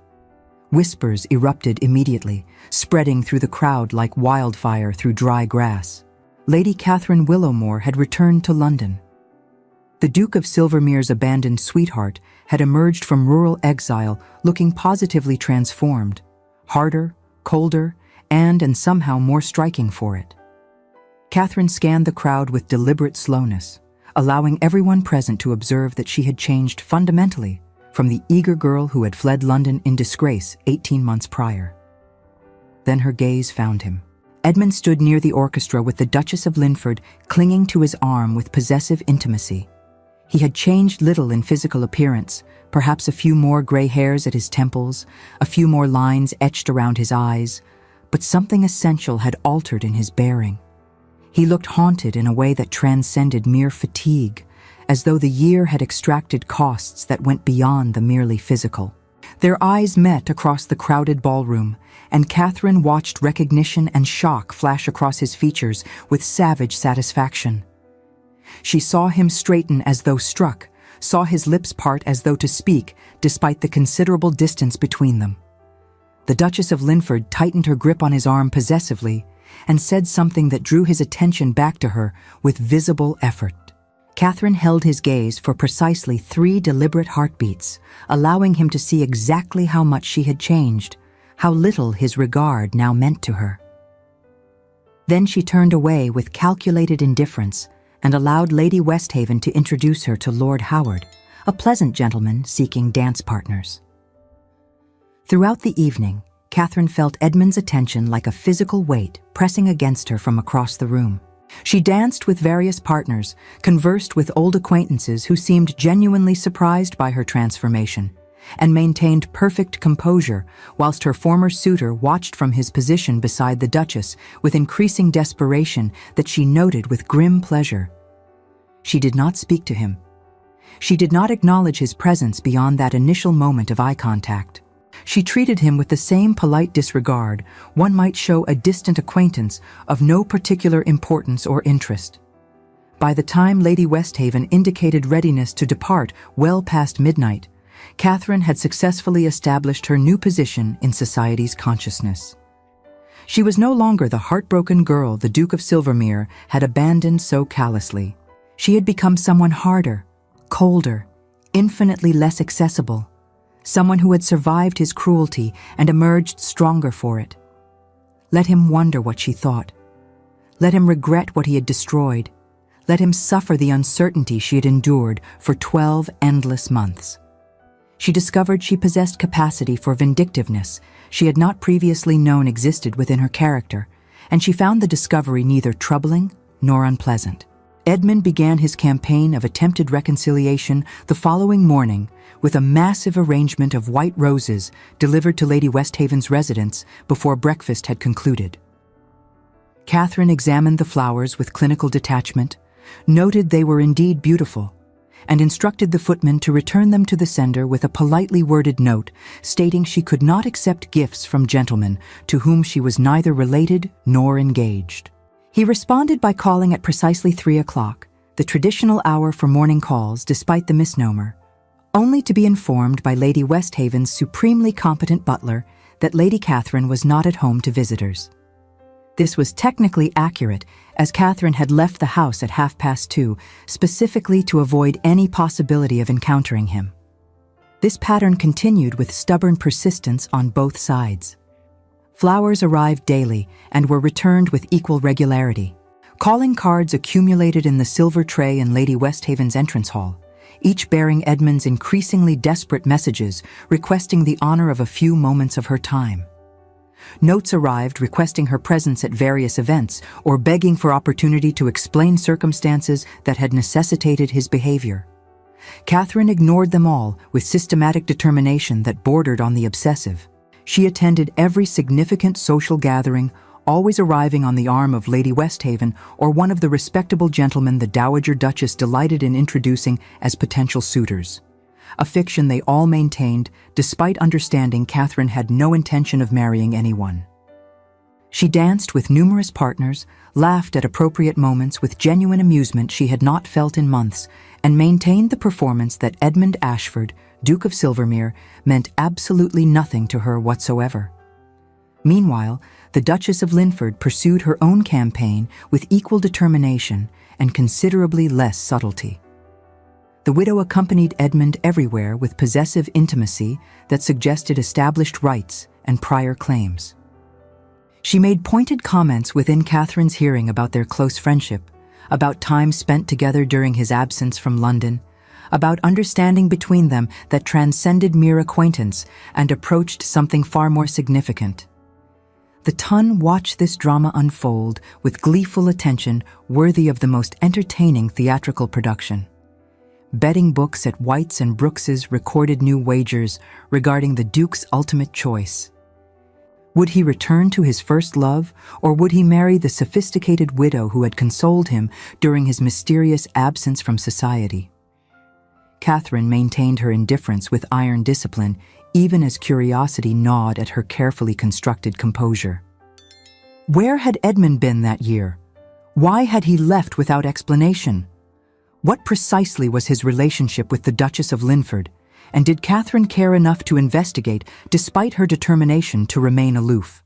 Whispers erupted immediately, spreading through the crowd like wildfire through dry grass. Lady Catherine Willowmore had returned to London. The Duke of Silvermere's abandoned sweetheart had emerged from rural exile looking positively transformed, harder, colder, and somehow more striking for it. Catherine scanned the crowd with deliberate slowness, allowing everyone present to observe that she had changed fundamentally from the eager girl who had fled London in disgrace 18 months prior. Then her gaze found him. Edmund stood near the orchestra with the Duchess of Linford clinging to his arm with possessive intimacy. He had changed little in physical appearance, perhaps a few more gray hairs at his temples, a few more lines etched around his eyes, but something essential had altered in his bearing. He looked haunted in a way that transcended mere fatigue, as though the year had extracted costs that went beyond the merely physical. Their eyes met across the crowded ballroom, and Catherine watched recognition and shock flash across his features with savage satisfaction. She saw him straighten as though struck, saw his lips part as though to speak, despite the considerable distance between them. The Duchess of Linford tightened her grip on his arm possessively and said something that drew his attention back to her with visible effort. Catherine held his gaze for precisely 3 deliberate heartbeats, allowing him to see exactly how much she had changed, how little his regard now meant to her. Then she turned away with calculated indifference and allowed Lady Westhaven to introduce her to Lord Howard, a pleasant gentleman seeking dance partners. Throughout the evening, Catherine felt Edmund's attention like a physical weight pressing against her from across the room. She danced with various partners, conversed with old acquaintances who seemed genuinely surprised by her transformation, and maintained perfect composure whilst her former suitor watched from his position beside the Duchess with increasing desperation that she noted with grim pleasure. She did not speak to him. She did not acknowledge his presence beyond that initial moment of eye contact. She treated him with the same polite disregard one might show a distant acquaintance of no particular importance or interest. By the time Lady Westhaven indicated readiness to depart well past midnight, Catherine had successfully established her new position in society's consciousness. She was no longer the heartbroken girl the Duke of Silvermere had abandoned so callously. She had become someone harder, colder, infinitely less accessible, someone who had survived his cruelty and emerged stronger for it. Let him wonder what she thought. Let him regret what he had destroyed. Let him suffer the uncertainty she had endured for 12 endless months. She discovered she possessed capacity for vindictiveness she had not previously known existed within her character, and she found the discovery neither troubling nor unpleasant. Edmund began his campaign of attempted reconciliation the following morning with a massive arrangement of white roses delivered to Lady Westhaven's residence before breakfast had concluded. Catherine examined the flowers with clinical detachment, noted they were indeed beautiful, and instructed the footman to return them to the sender with a politely worded note stating she could not accept gifts from gentlemen to whom she was neither related nor engaged. He responded by calling at precisely 3 o'clock, the traditional hour for morning calls despite the misnomer, only to be informed by Lady Westhaven's supremely competent butler that Lady Catherine was not at home to visitors. This was technically accurate, as Catherine had left the house at 2:30, specifically to avoid any possibility of encountering him. This pattern continued with stubborn persistence on both sides. Flowers arrived daily and were returned with equal regularity. Calling cards accumulated in the silver tray in Lady Westhaven's entrance hall, each bearing Edmund's increasingly desperate messages requesting the honor of a few moments of her time. Notes arrived requesting her presence at various events or begging for opportunity to explain circumstances that had necessitated his behavior. Catherine ignored them all with systematic determination that bordered on the obsessive. She attended every significant social gathering, always arriving on the arm of Lady Westhaven or one of the respectable gentlemen the Dowager Duchess delighted in introducing as potential suitors. A fiction they all maintained, despite understanding Catherine had no intention of marrying anyone. She danced with numerous partners, laughed at appropriate moments with genuine amusement she had not felt in months, and maintained the performance that Edmund Ashford, Duke of Silvermere, meant absolutely nothing to her whatsoever. Meanwhile, the Duchess of Linford pursued her own campaign with equal determination and considerably less subtlety. The widow accompanied Edmund everywhere with possessive intimacy that suggested established rights and prior claims. She made pointed comments within Catherine's hearing about their close friendship, about time spent together during his absence from London, about understanding between them that transcended mere acquaintance and approached something far more significant. The ton watched this drama unfold with gleeful attention worthy of the most entertaining theatrical production. Betting books at White's and Brooks's recorded new wagers regarding the Duke's ultimate choice. Would he return to his first love, or would he marry the sophisticated widow who had consoled him during his mysterious absence from society? Catherine maintained her indifference with iron discipline, even as curiosity gnawed at her carefully constructed composure. Where had Edmund been that year? Why had he left without explanation? What precisely was his relationship with the Duchess of Linford, and did Catherine care enough to investigate despite her determination to remain aloof?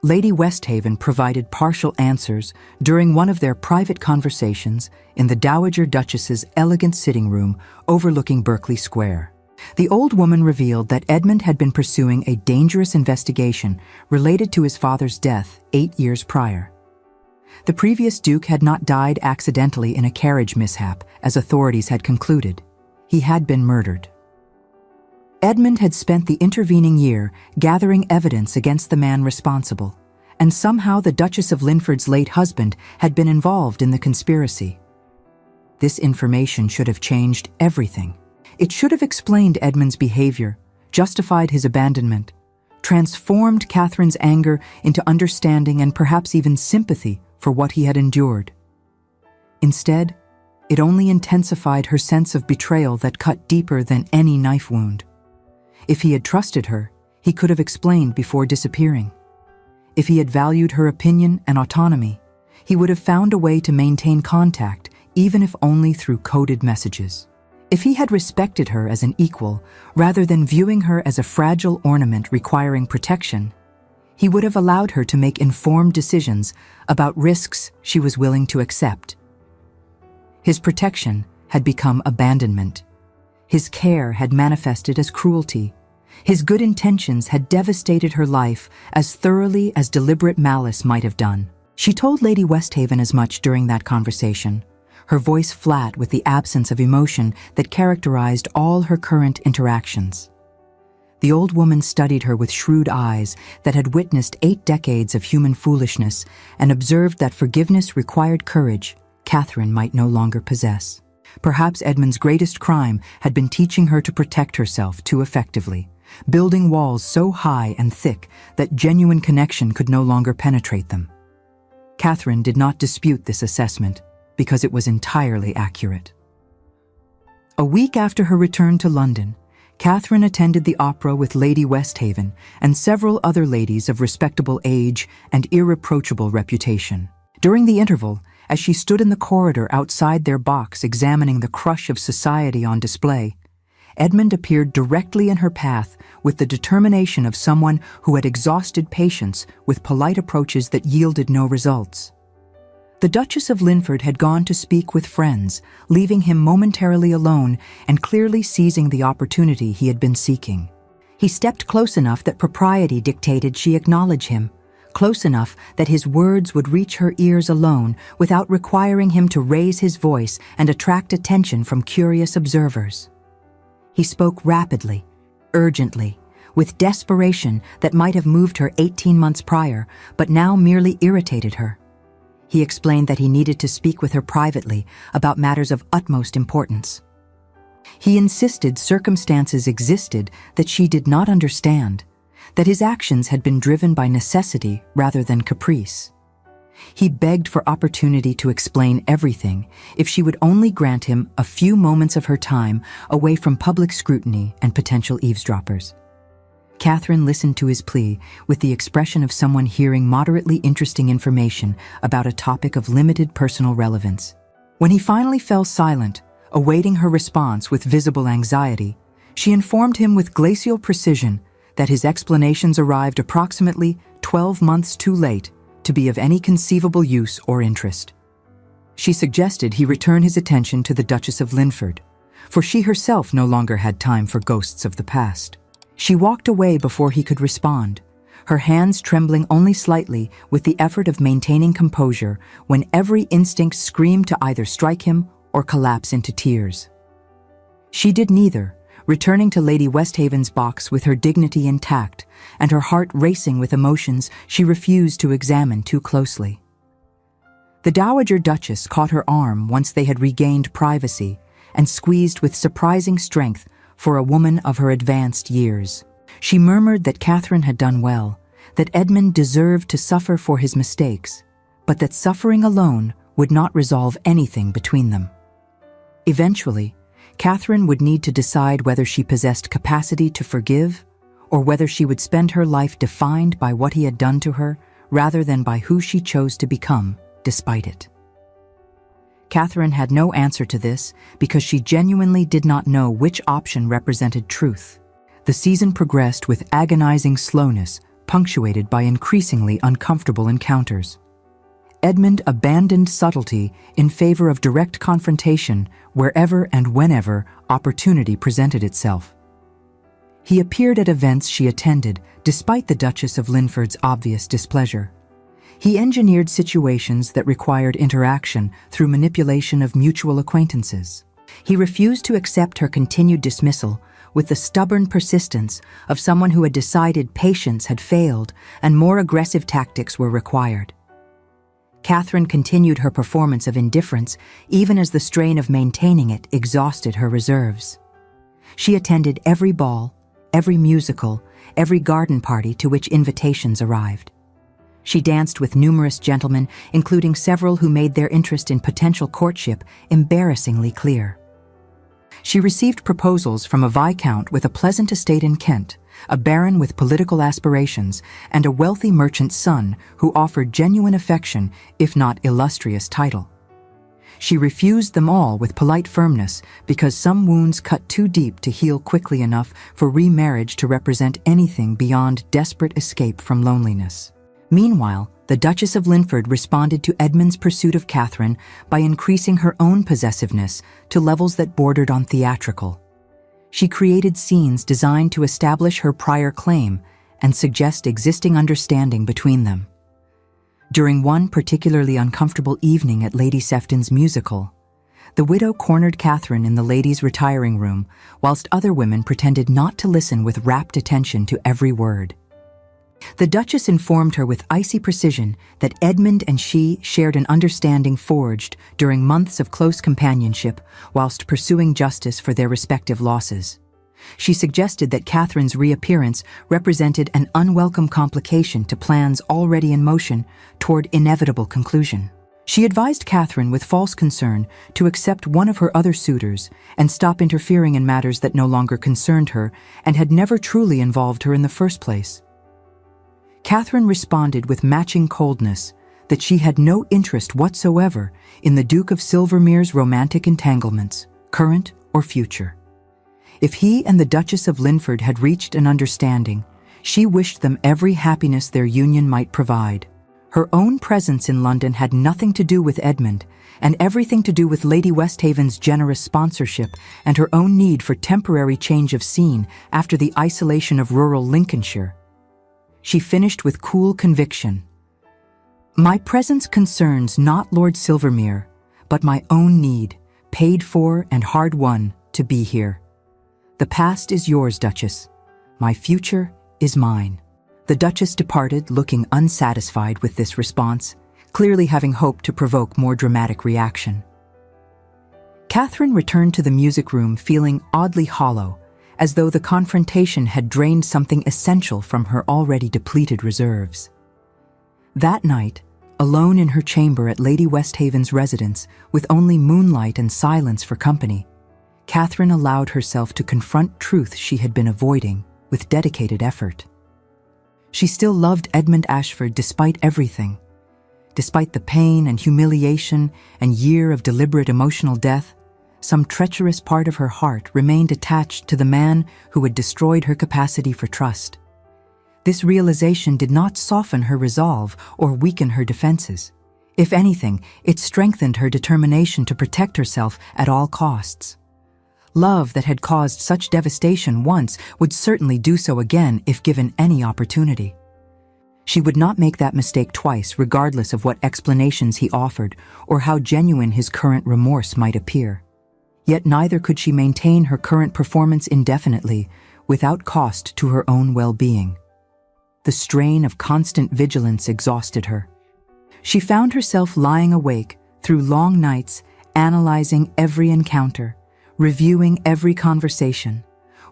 Lady Westhaven provided partial answers during one of their private conversations in the Dowager Duchess's elegant sitting room overlooking Berkeley Square. The old woman revealed that Edmund had been pursuing a dangerous investigation related to his father's death 8 years prior. The previous Duke had not died accidentally in a carriage mishap, as authorities had concluded. He had been murdered. Edmund had spent the intervening year gathering evidence against the man responsible, and somehow the Duchess of Linford's late husband had been involved in the conspiracy. This information should have changed everything. It should have explained Edmund's behavior, justified his abandonment, transformed Catherine's anger into understanding and perhaps even sympathy for what he had endured. Instead, it only intensified her sense of betrayal that cut deeper than any knife wound. If he had trusted her, he could have explained before disappearing. If he had valued her opinion and autonomy, he would have found a way to maintain contact, even if only through coded messages. If he had respected her as an equal, rather than viewing her as a fragile ornament requiring protection, he would have allowed her to make informed decisions about risks she was willing to accept. His protection had become abandonment. His care had manifested as cruelty. His good intentions had devastated her life as thoroughly as deliberate malice might have done. She told Lady Westhaven as much during that conversation, her voice flat with the absence of emotion that characterized all her current interactions. The old woman studied her with shrewd eyes that had witnessed 8 decades of human foolishness and observed that forgiveness required courage Catherine might no longer possess. Perhaps Edmund's greatest crime had been teaching her to protect herself too effectively, building walls so high and thick that genuine connection could no longer penetrate them. Catherine did not dispute this assessment because it was entirely accurate. A week after her return to London, Catherine attended the opera with Lady Westhaven and several other ladies of respectable age and irreproachable reputation. During the interval, as she stood in the corridor outside their box examining the crush of society on display, Edmund appeared directly in her path with the determination of someone who had exhausted patience with polite approaches that yielded no results. The Duchess of Linford had gone to speak with friends, leaving him momentarily alone and clearly seizing the opportunity he had been seeking. He stepped close enough that propriety dictated she acknowledge him, close enough that his words would reach her ears alone without requiring him to raise his voice and attract attention from curious observers. He spoke rapidly, urgently, with desperation that might have moved her 18 months prior, but now merely irritated her. He explained that he needed to speak with her privately about matters of utmost importance. He insisted circumstances existed that she did not understand, that his actions had been driven by necessity rather than caprice. He begged for opportunity to explain everything if she would only grant him a few moments of her time away from public scrutiny and potential eavesdroppers. Catherine listened to his plea with the expression of someone hearing moderately interesting information about a topic of limited personal relevance. When he finally fell silent, awaiting her response with visible anxiety, she informed him with glacial precision that his explanations arrived approximately 12 months too late to be of any conceivable use or interest. She suggested he return his attention to the Duchess of Linford, for she herself no longer had time for ghosts of the past. She walked away before he could respond, her hands trembling only slightly with the effort of maintaining composure when every instinct screamed to either strike him or collapse into tears. She did neither, returning to Lady Westhaven's box with her dignity intact and her heart racing with emotions she refused to examine too closely. The Dowager Duchess caught her arm once they had regained privacy and squeezed with surprising strength for a woman of her advanced years. She murmured that Catherine had done well, that Edmund deserved to suffer for his mistakes, but that suffering alone would not resolve anything between them. Eventually, Catherine would need to decide whether she possessed capacity to forgive or whether she would spend her life defined by what he had done to her rather than by who she chose to become, despite it. Catherine had no answer to this because she genuinely did not know which option represented truth. The season progressed with agonizing slowness, punctuated by increasingly uncomfortable encounters. Edmund abandoned subtlety in favor of direct confrontation wherever and whenever opportunity presented itself. He appeared at events she attended, despite the Duchess of Linford's obvious displeasure. He engineered situations that required interaction through manipulation of mutual acquaintances. He refused to accept her continued dismissal with the stubborn persistence of someone who had decided patience had failed and more aggressive tactics were required. Catherine continued her performance of indifference even as the strain of maintaining it exhausted her reserves. She attended every ball, every musical, every garden party to which invitations arrived. She danced with numerous gentlemen, including several who made their interest in potential courtship embarrassingly clear. She received proposals from a viscount with a pleasant estate in Kent, a baron with political aspirations, and a wealthy merchant's son who offered genuine affection, if not illustrious title. She refused them all with polite firmness because some wounds cut too deep to heal quickly enough for remarriage to represent anything beyond desperate escape from loneliness. Meanwhile, the Duchess of Linford responded to Edmund's pursuit of Catherine by increasing her own possessiveness to levels that bordered on theatrical. She created scenes designed to establish her prior claim and suggest existing understanding between them. During one particularly uncomfortable evening at Lady Sefton's musical, the widow cornered Catherine in the ladies' retiring room, whilst other women pretended not to listen with rapt attention to every word. The Duchess informed her with icy precision that Edmund and she shared an understanding forged during months of close companionship whilst pursuing justice for their respective losses. She suggested that Catherine's reappearance represented an unwelcome complication to plans already in motion toward inevitable conclusion. She advised Catherine with false concern to accept one of her other suitors and stop interfering in matters that no longer concerned her and had never truly involved her in the first place. Catherine responded with matching coldness that she had no interest whatsoever in the Duke of Silvermere's romantic entanglements, current or future. If he and the Duchess of Linford had reached an understanding, she wished them every happiness their union might provide. Her own presence in London had nothing to do with Edmund, and everything to do with Lady Westhaven's generous sponsorship and her own need for temporary change of scene after the isolation of rural Lincolnshire. She finished with cool conviction. "My presence concerns not Lord Silvermere, but my own need, paid for and hard-won, to be here. The past is yours, Duchess. My future is mine." The Duchess departed looking unsatisfied with this response, clearly having hoped to provoke more dramatic reaction. Catherine returned to the music room feeling oddly hollow, as though the confrontation had drained something essential from her already depleted reserves. That night, alone in her chamber at Lady Westhaven's residence, with only moonlight and silence for company, Catherine allowed herself to confront truth she had been avoiding with dedicated effort. She still loved Edmund Ashford despite everything. Despite the pain and humiliation and year of deliberate emotional death, some treacherous part of her heart remained attached to the man who had destroyed her capacity for trust. This realization did not soften her resolve or weaken her defenses. If anything, it strengthened her determination to protect herself at all costs. Love that had caused such devastation once would certainly do so again if given any opportunity. She would not make that mistake twice, regardless of what explanations he offered or how genuine his current remorse might appear. Yet neither could she maintain her current performance indefinitely without cost to her own well-being. The strain of constant vigilance exhausted her. She found herself lying awake through long nights, analyzing every encounter, reviewing every conversation,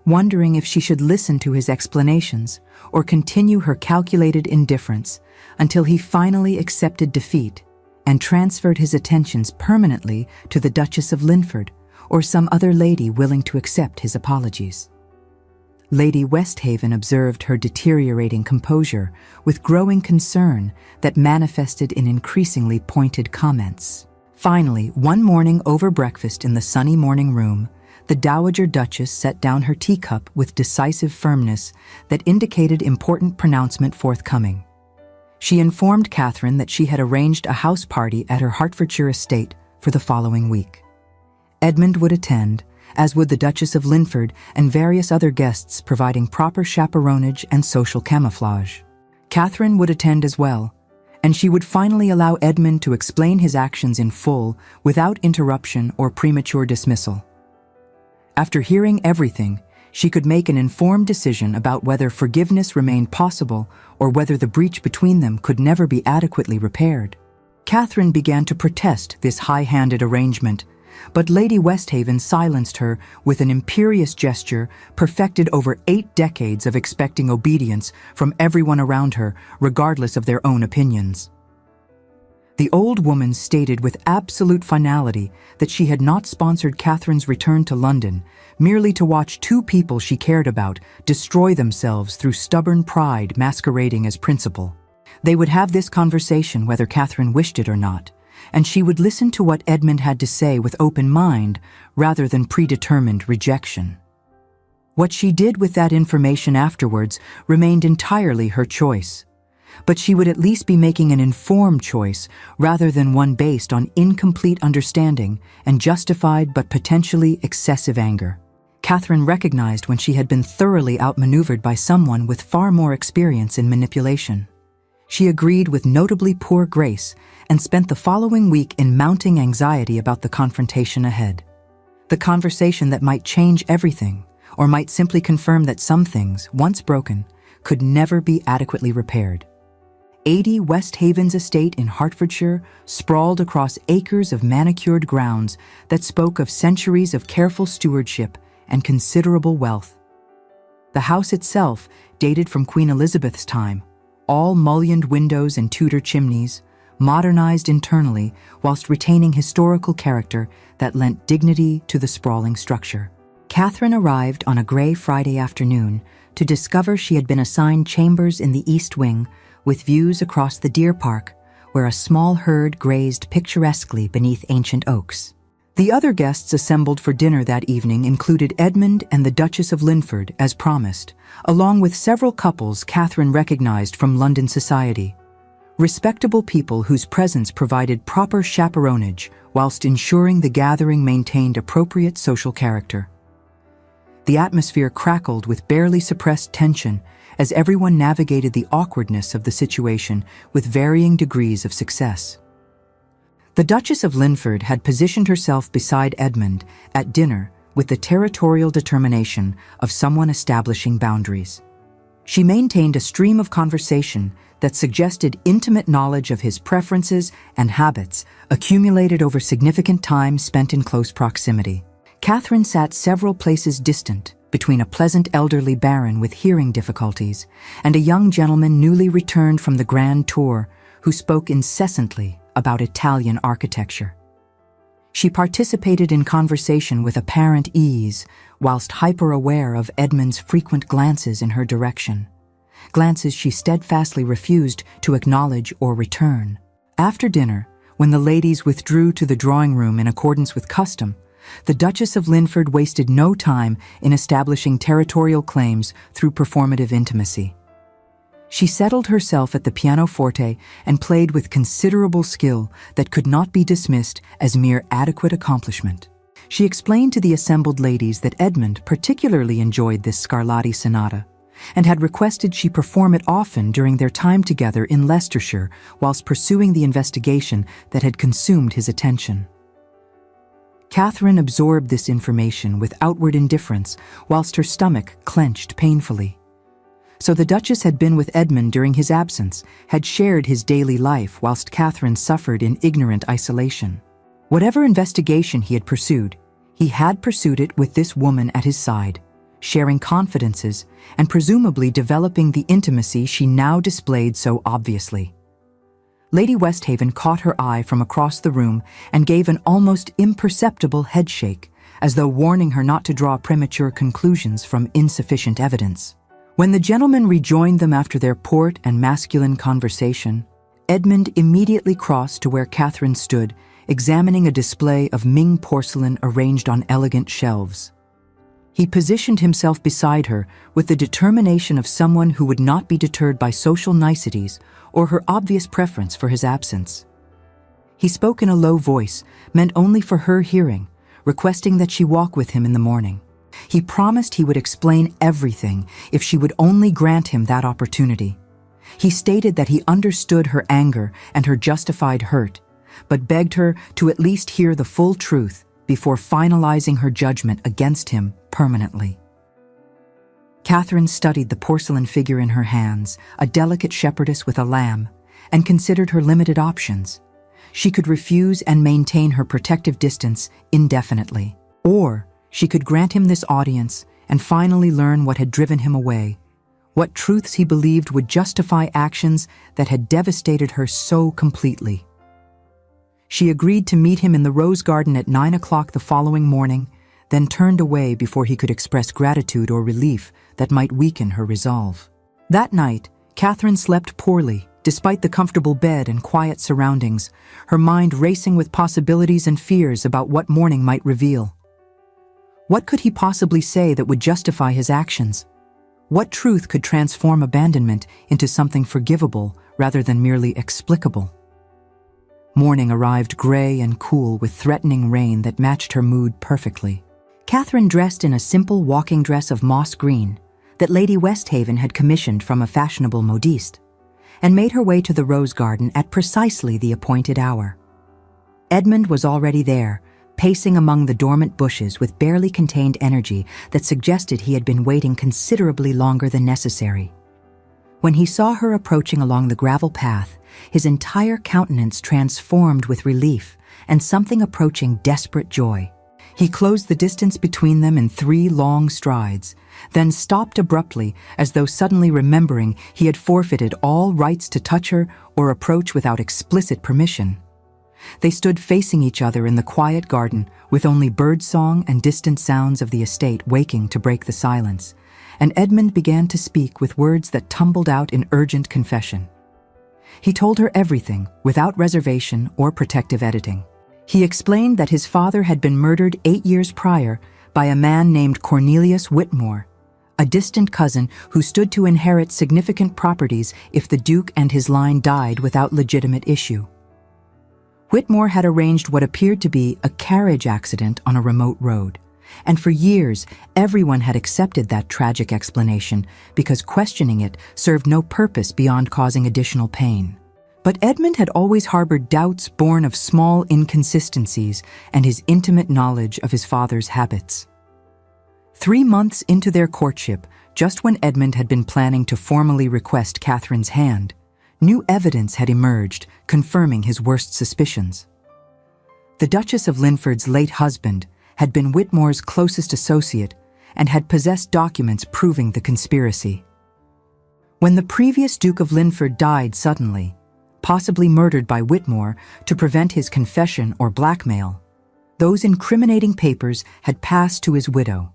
wondering if she should listen to his explanations or continue her calculated indifference until he finally accepted defeat and transferred his attentions permanently to the Duchess of Linford or some other lady willing to accept his apologies. Lady Westhaven observed her deteriorating composure with growing concern that manifested in increasingly pointed comments. Finally, one morning over breakfast in the sunny morning room, the Dowager Duchess set down her teacup with decisive firmness that indicated important pronouncement forthcoming. She informed Catherine that she had arranged a house party at her Hertfordshire estate for the following week. Edmund would attend, as would the Duchess of Linford and various other guests providing proper chaperonage and social camouflage. Catherine would attend as well, and she would finally allow Edmund to explain his actions in full without interruption or premature dismissal. After hearing everything, she could make an informed decision about whether forgiveness remained possible or whether the breach between them could never be adequately repaired. Catherine began to protest this high-handed arrangement, but Lady Westhaven silenced her with an imperious gesture perfected over 8 decades of expecting obedience from everyone around her, regardless of their own opinions. The old woman stated with absolute finality that she had not sponsored Catherine's return to London merely to watch 2 people she cared about destroy themselves through stubborn pride masquerading as principle. They would have this conversation whether Catherine wished it or not, and she would listen to what Edmund had to say with open mind rather than predetermined rejection. What she did with that information afterwards remained entirely her choice, but she would at least be making an informed choice rather than one based on incomplete understanding and justified but potentially excessive anger. Catherine recognized when she had been thoroughly outmaneuvered by someone with far more experience in manipulation. She agreed with notably poor grace and spent the following week in mounting anxiety about the confrontation ahead. The conversation that might change everything, or might simply confirm that some things, once broken, could never be adequately repaired. 80 Westhaven's estate in Hertfordshire sprawled across acres of manicured grounds that spoke of centuries of careful stewardship and considerable wealth. The house itself dated from Queen Elizabeth's time, all mullioned windows and Tudor chimneys, modernized internally whilst retaining historical character that lent dignity to the sprawling structure. Catherine arrived on a grey Friday afternoon to discover she had been assigned chambers in the East Wing with views across the deer park, where a small herd grazed picturesquely beneath ancient oaks. The other guests assembled for dinner that evening included Edmund and the Duchess of Linford, as promised, along with several couples Catherine recognized from London society. Respectable people whose presence provided proper chaperonage whilst ensuring the gathering maintained appropriate social character. The atmosphere crackled with barely suppressed tension as everyone navigated the awkwardness of the situation with varying degrees of success. The Duchess of Linford had positioned herself beside Edmund at dinner with the territorial determination of someone establishing boundaries. She maintained a stream of conversation that suggested intimate knowledge of his preferences and habits accumulated over significant time spent in close proximity. Catherine sat several places distant, between a pleasant elderly baron with hearing difficulties and a young gentleman newly returned from the grand tour who spoke incessantly about Italian architecture. She participated in conversation with apparent ease, whilst hyper-aware of Edmund's frequent glances in her direction, glances she steadfastly refused to acknowledge or return. After dinner, when the ladies withdrew to the drawing room in accordance with custom, the Duchess of Linford wasted no time in establishing territorial claims through performative intimacy. She settled herself at the pianoforte and played with considerable skill that could not be dismissed as mere adequate accomplishment. She explained to the assembled ladies that Edmund particularly enjoyed this Scarlatti sonata, and had requested she perform it often during their time together in Leicestershire whilst pursuing the investigation that had consumed his attention. Catherine absorbed this information with outward indifference whilst her stomach clenched painfully. So the Duchess had been with Edmund during his absence, had shared his daily life whilst Catherine suffered in ignorant isolation. Whatever investigation he had pursued it with this woman at his side, sharing confidences and presumably developing the intimacy she now displayed so obviously. Lady Westhaven caught her eye from across the room and gave an almost imperceptible headshake, as though warning her not to draw premature conclusions from insufficient evidence. When the gentlemen rejoined them after their port and masculine conversation, Edmund immediately crossed to where Catherine stood, examining a display of Ming porcelain arranged on elegant shelves. He positioned himself beside her with the determination of someone who would not be deterred by social niceties or her obvious preference for his absence. He spoke in a low voice, meant only for her hearing, requesting that she walk with him in the morning. He promised he would explain everything if she would only grant him that opportunity. He stated that he understood her anger and her justified hurt, but begged her to at least hear the full truth before finalizing her judgment against him permanently. Catherine studied the porcelain figure in her hands, a delicate shepherdess with a lamb, and considered her limited options. She could refuse and maintain her protective distance indefinitely, or she could grant him this audience and finally learn what had driven him away, what truths he believed would justify actions that had devastated her so completely. She agreed to meet him in the Rose Garden at 9 o'clock the following morning, then turned away before he could express gratitude or relief that might weaken her resolve. That night, Catherine slept poorly, despite the comfortable bed and quiet surroundings, her mind racing with possibilities and fears about what morning might reveal. What could he possibly say that would justify his actions? What truth could transform abandonment into something forgivable rather than merely explicable? Morning arrived gray and cool with threatening rain that matched her mood perfectly. Catherine dressed in a simple walking dress of moss green that Lady Westhaven had commissioned from a fashionable modiste, and made her way to the Rose Garden at precisely the appointed hour. Edmund was already there, pacing among the dormant bushes with barely contained energy that suggested he had been waiting considerably longer than necessary. When he saw her approaching along the gravel path, his entire countenance transformed with relief and something approaching desperate joy. He closed the distance between them in 3 long strides, then stopped abruptly as though suddenly remembering he had forfeited all rights to touch her or approach without explicit permission. They stood facing each other in the quiet garden, with only birdsong and distant sounds of the estate waking to break the silence, and Edmund began to speak with words that tumbled out in urgent confession. He told her everything, without reservation or protective editing. He explained that his father had been murdered 8 years prior by a man named Cornelius Whitmore, a distant cousin who stood to inherit significant properties if the Duke and his line died without legitimate issue. Whitmore had arranged what appeared to be a carriage accident on a remote road, and for years everyone had accepted that tragic explanation because questioning it served no purpose beyond causing additional pain. But Edmund had always harbored doubts born of small inconsistencies and his intimate knowledge of his father's habits. 3 months into their courtship, just when Edmund had been planning to formally request Catherine's hand, new evidence had emerged, confirming his worst suspicions. The Duchess of Linford's late husband had been Whitmore's closest associate and had possessed documents proving the conspiracy. When the previous Duke of Linford died suddenly, possibly murdered by Whitmore to prevent his confession or blackmail, those incriminating papers had passed to his widow.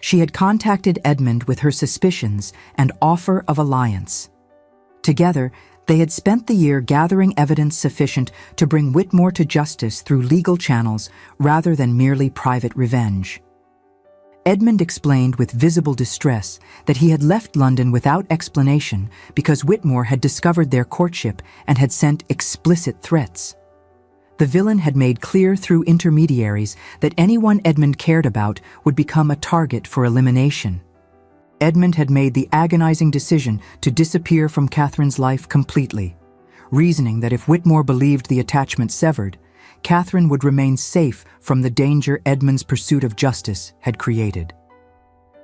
She had contacted Edmund with her suspicions and offer of alliance. Together, they had spent the year gathering evidence sufficient to bring Whitmore to justice through legal channels rather than merely private revenge. Edmund explained with visible distress that he had left London without explanation because Whitmore had discovered their courtship and had sent explicit threats. The villain had made clear through intermediaries that anyone Edmund cared about would become a target for elimination. Edmund had made the agonizing decision to disappear from Catherine's life completely, reasoning that if Whitmore believed the attachment severed, Catherine would remain safe from the danger Edmund's pursuit of justice had created.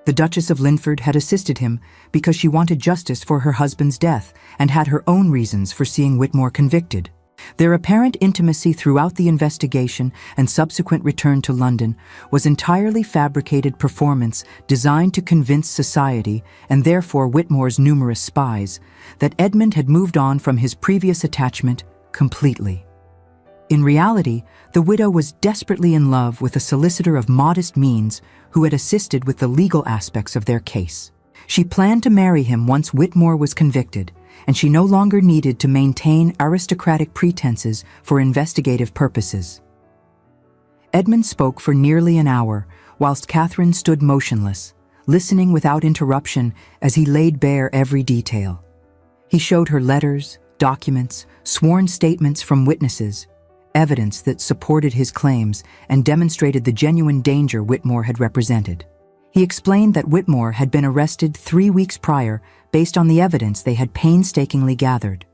The Duchess of Linford had assisted him because she wanted justice for her husband's death and had her own reasons for seeing Whitmore convicted. Their apparent intimacy throughout the investigation and subsequent return to London was entirely fabricated performance designed to convince society, and therefore Whitmore's numerous spies, that Edmund had moved on from his previous attachment completely. In reality, the widow was desperately in love with a solicitor of modest means who had assisted with the legal aspects of their case. She planned to marry him once Whitmore was convicted, and she no longer needed to maintain aristocratic pretenses for investigative purposes. Edmund spoke for nearly an hour, whilst Catherine stood motionless, listening without interruption as he laid bare every detail. He showed her letters, documents, sworn statements from witnesses, evidence that supported his claims and demonstrated the genuine danger Whitmore had represented. He explained that Whitmore had been arrested 3 weeks prior based on the evidence they had painstakingly gathered.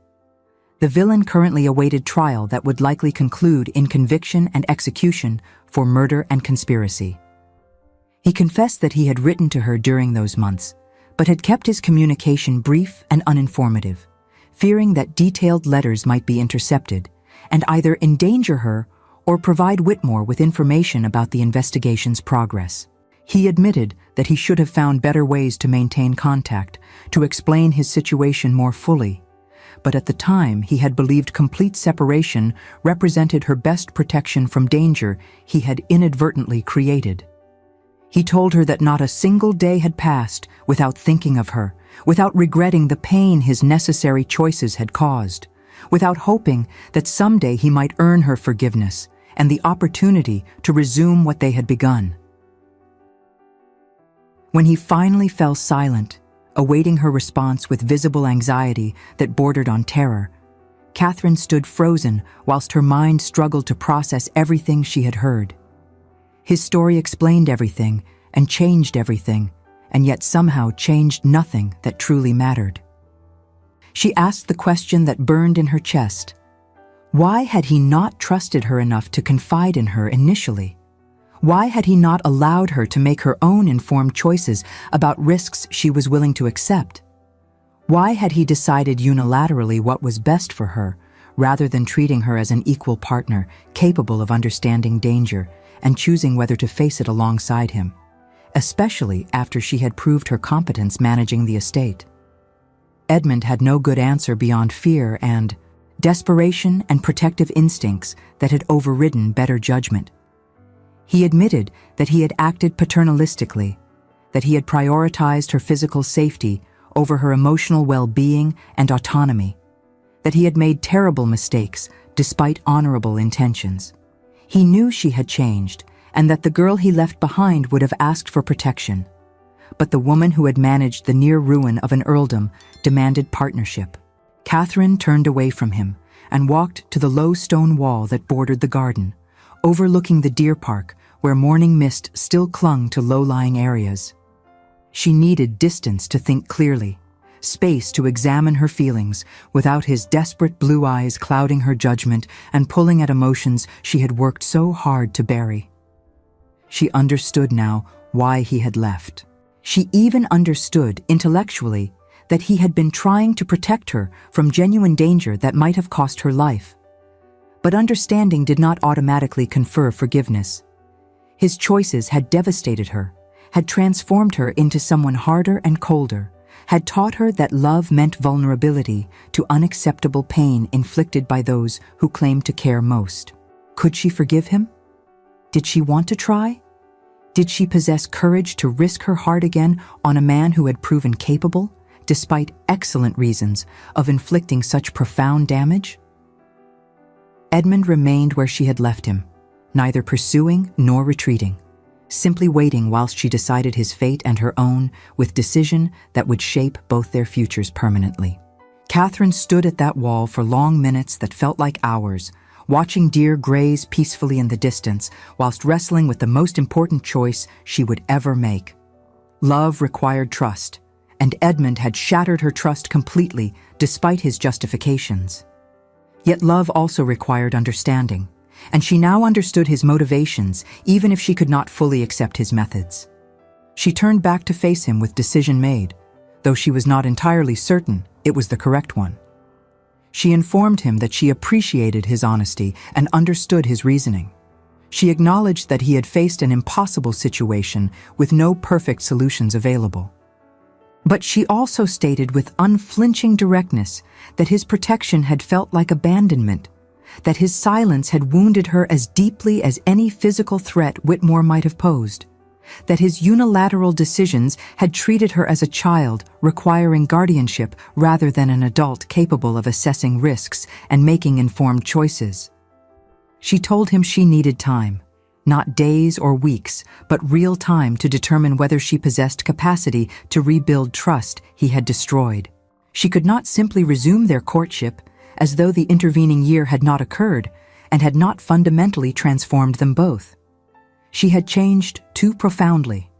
The villain currently awaited trial that would likely conclude in conviction and execution for murder and conspiracy. He confessed that he had written to her during those months, but had kept his communication brief and uninformative, fearing that detailed letters might be intercepted and either endanger her or provide Whitmore with information about the investigation's progress. He admitted that he should have found better ways to maintain contact, to explain his situation more fully, but at the time he had believed complete separation represented her best protection from danger he had inadvertently created. He told her that not a single day had passed without thinking of her, without regretting the pain his necessary choices had caused, without hoping that someday he might earn her forgiveness and the opportunity to resume what they had begun. When he finally fell silent, awaiting her response with visible anxiety that bordered on terror, Catherine stood frozen whilst her mind struggled to process everything she had heard. His story explained everything and changed everything, and yet somehow changed nothing that truly mattered. She asked the question that burned in her chest. Why had he not trusted her enough to confide in her initially? Why had he not allowed her to make her own informed choices about risks she was willing to accept? Why had he decided unilaterally what was best for her, rather than treating her as an equal partner, capable of understanding danger and choosing whether to face it alongside him, especially after she had proved her competence managing the estate. Edmund had no good answer beyond fear and desperation and protective instincts that had overridden better judgment. He admitted that he had acted paternalistically, that he had prioritized her physical safety over her emotional well-being and autonomy, that he had made terrible mistakes despite honorable intentions. He knew she had changed and that the girl he left behind would have asked for protection. But the woman who had managed the near ruin of an earldom demanded partnership. Catherine turned away from him and walked to the low stone wall that bordered the garden, overlooking the deer park where morning mist still clung to low-lying areas. She needed distance to think clearly, space to examine her feelings without his desperate blue eyes clouding her judgment and pulling at emotions she had worked so hard to bury. She understood now why he had left. She even understood intellectually that he had been trying to protect her from genuine danger that might have cost her life. But understanding did not automatically confer forgiveness. His choices had devastated her, had transformed her into someone harder and colder, had taught her that love meant vulnerability to unacceptable pain inflicted by those who claimed to care most. Could she forgive him? Did she want to try? Did she possess courage to risk her heart again on a man who had proven capable, despite excellent reasons, of inflicting such profound damage? Edmund remained where she had left him, neither pursuing nor retreating, simply waiting whilst she decided his fate and her own with decision that would shape both their futures permanently. Catherine stood at that wall for long minutes that felt like hours, watching deer graze peacefully in the distance whilst wrestling with the most important choice she would ever make. Love required trust, and Edmund had shattered her trust completely despite his justifications. Yet love also required understanding, and she now understood his motivations even if she could not fully accept his methods. She turned back to face him with decision made, though she was not entirely certain it was the correct one. She informed him that she appreciated his honesty and understood his reasoning. She acknowledged that he had faced an impossible situation with no perfect solutions available. But she also stated with unflinching directness that his protection had felt like abandonment, that his silence had wounded her as deeply as any physical threat Whitmore might have posed, that his unilateral decisions had treated her as a child requiring guardianship rather than an adult capable of assessing risks and making informed choices. She told him she needed time, not days or weeks, but real time to determine whether she possessed capacity to rebuild trust he had destroyed. She could not simply resume their courtship as though the intervening year had not occurred and had not fundamentally transformed them both. She had changed too profoundly,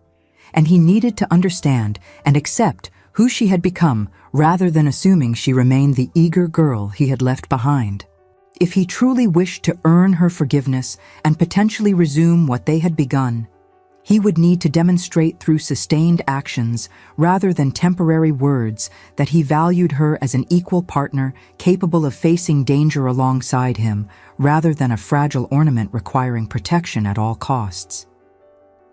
and he needed to understand and accept who she had become rather than assuming she remained the eager girl he had left behind. If he truly wished to earn her forgiveness and potentially resume what they had begun, he would need to demonstrate through sustained actions rather than temporary words that he valued her as an equal partner capable of facing danger alongside him rather than a fragile ornament requiring protection at all costs.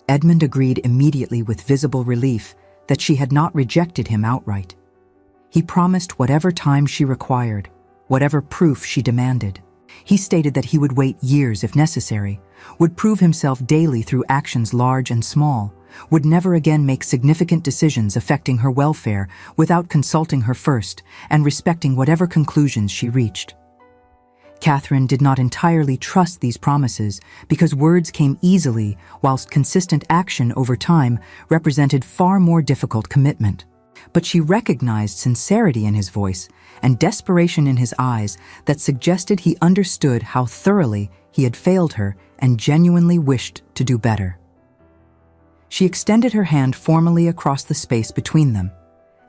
Edmund agreed immediately with visible relief that she had not rejected him outright. He promised whatever time she required, whatever proof she demanded. He stated that he would wait years if necessary, would prove himself daily through actions large and small, would never again make significant decisions affecting her welfare without consulting her first and respecting whatever conclusions she reached. Catherine did not entirely trust these promises because words came easily whilst consistent action over time represented far more difficult commitment. But she recognized sincerity in his voice and desperation in his eyes that suggested he understood how thoroughly he had failed her and genuinely wished to do better. She extended her hand formally across the space between them,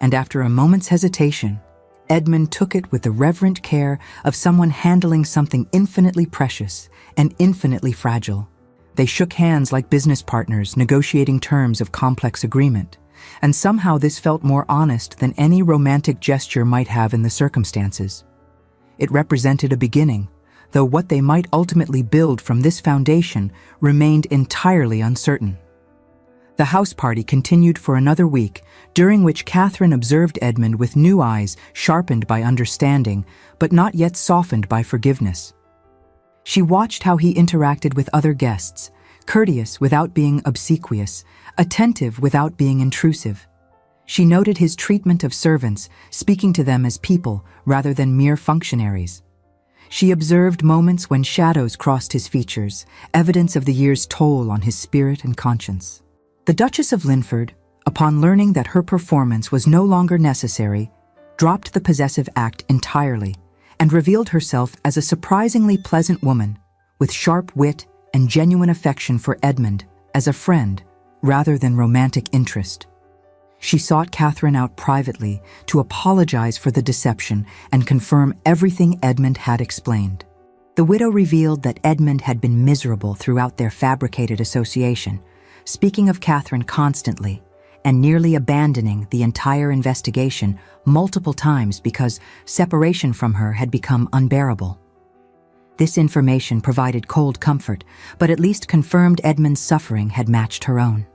and after a moment's hesitation, Edmund took it with the reverent care of someone handling something infinitely precious and infinitely fragile. They shook hands like business partners negotiating terms of complex agreement, and somehow this felt more honest than any romantic gesture might have in the circumstances. It represented a beginning, though what they might ultimately build from this foundation remained entirely uncertain. The house party continued for another week, during which Catherine observed Edmund with new eyes sharpened by understanding, but not yet softened by forgiveness. She watched how he interacted with other guests, courteous without being obsequious, attentive without being intrusive. She noted his treatment of servants, speaking to them as people rather than mere functionaries. She observed moments when shadows crossed his features, evidence of the year's toll on his spirit and conscience. The Duchess of Linford, upon learning that her performance was no longer necessary, dropped the possessive act entirely and revealed herself as a surprisingly pleasant woman with sharp wit and genuine affection for Edmund as a friend rather than romantic interest. She sought Catherine out privately to apologize for the deception and confirm everything Edmund had explained. The widow revealed that Edmund had been miserable throughout their fabricated association, speaking of Catherine constantly and nearly abandoning the entire investigation multiple times because separation from her had become unbearable. This information provided cold comfort, but at least confirmed Edmund's suffering had matched her own.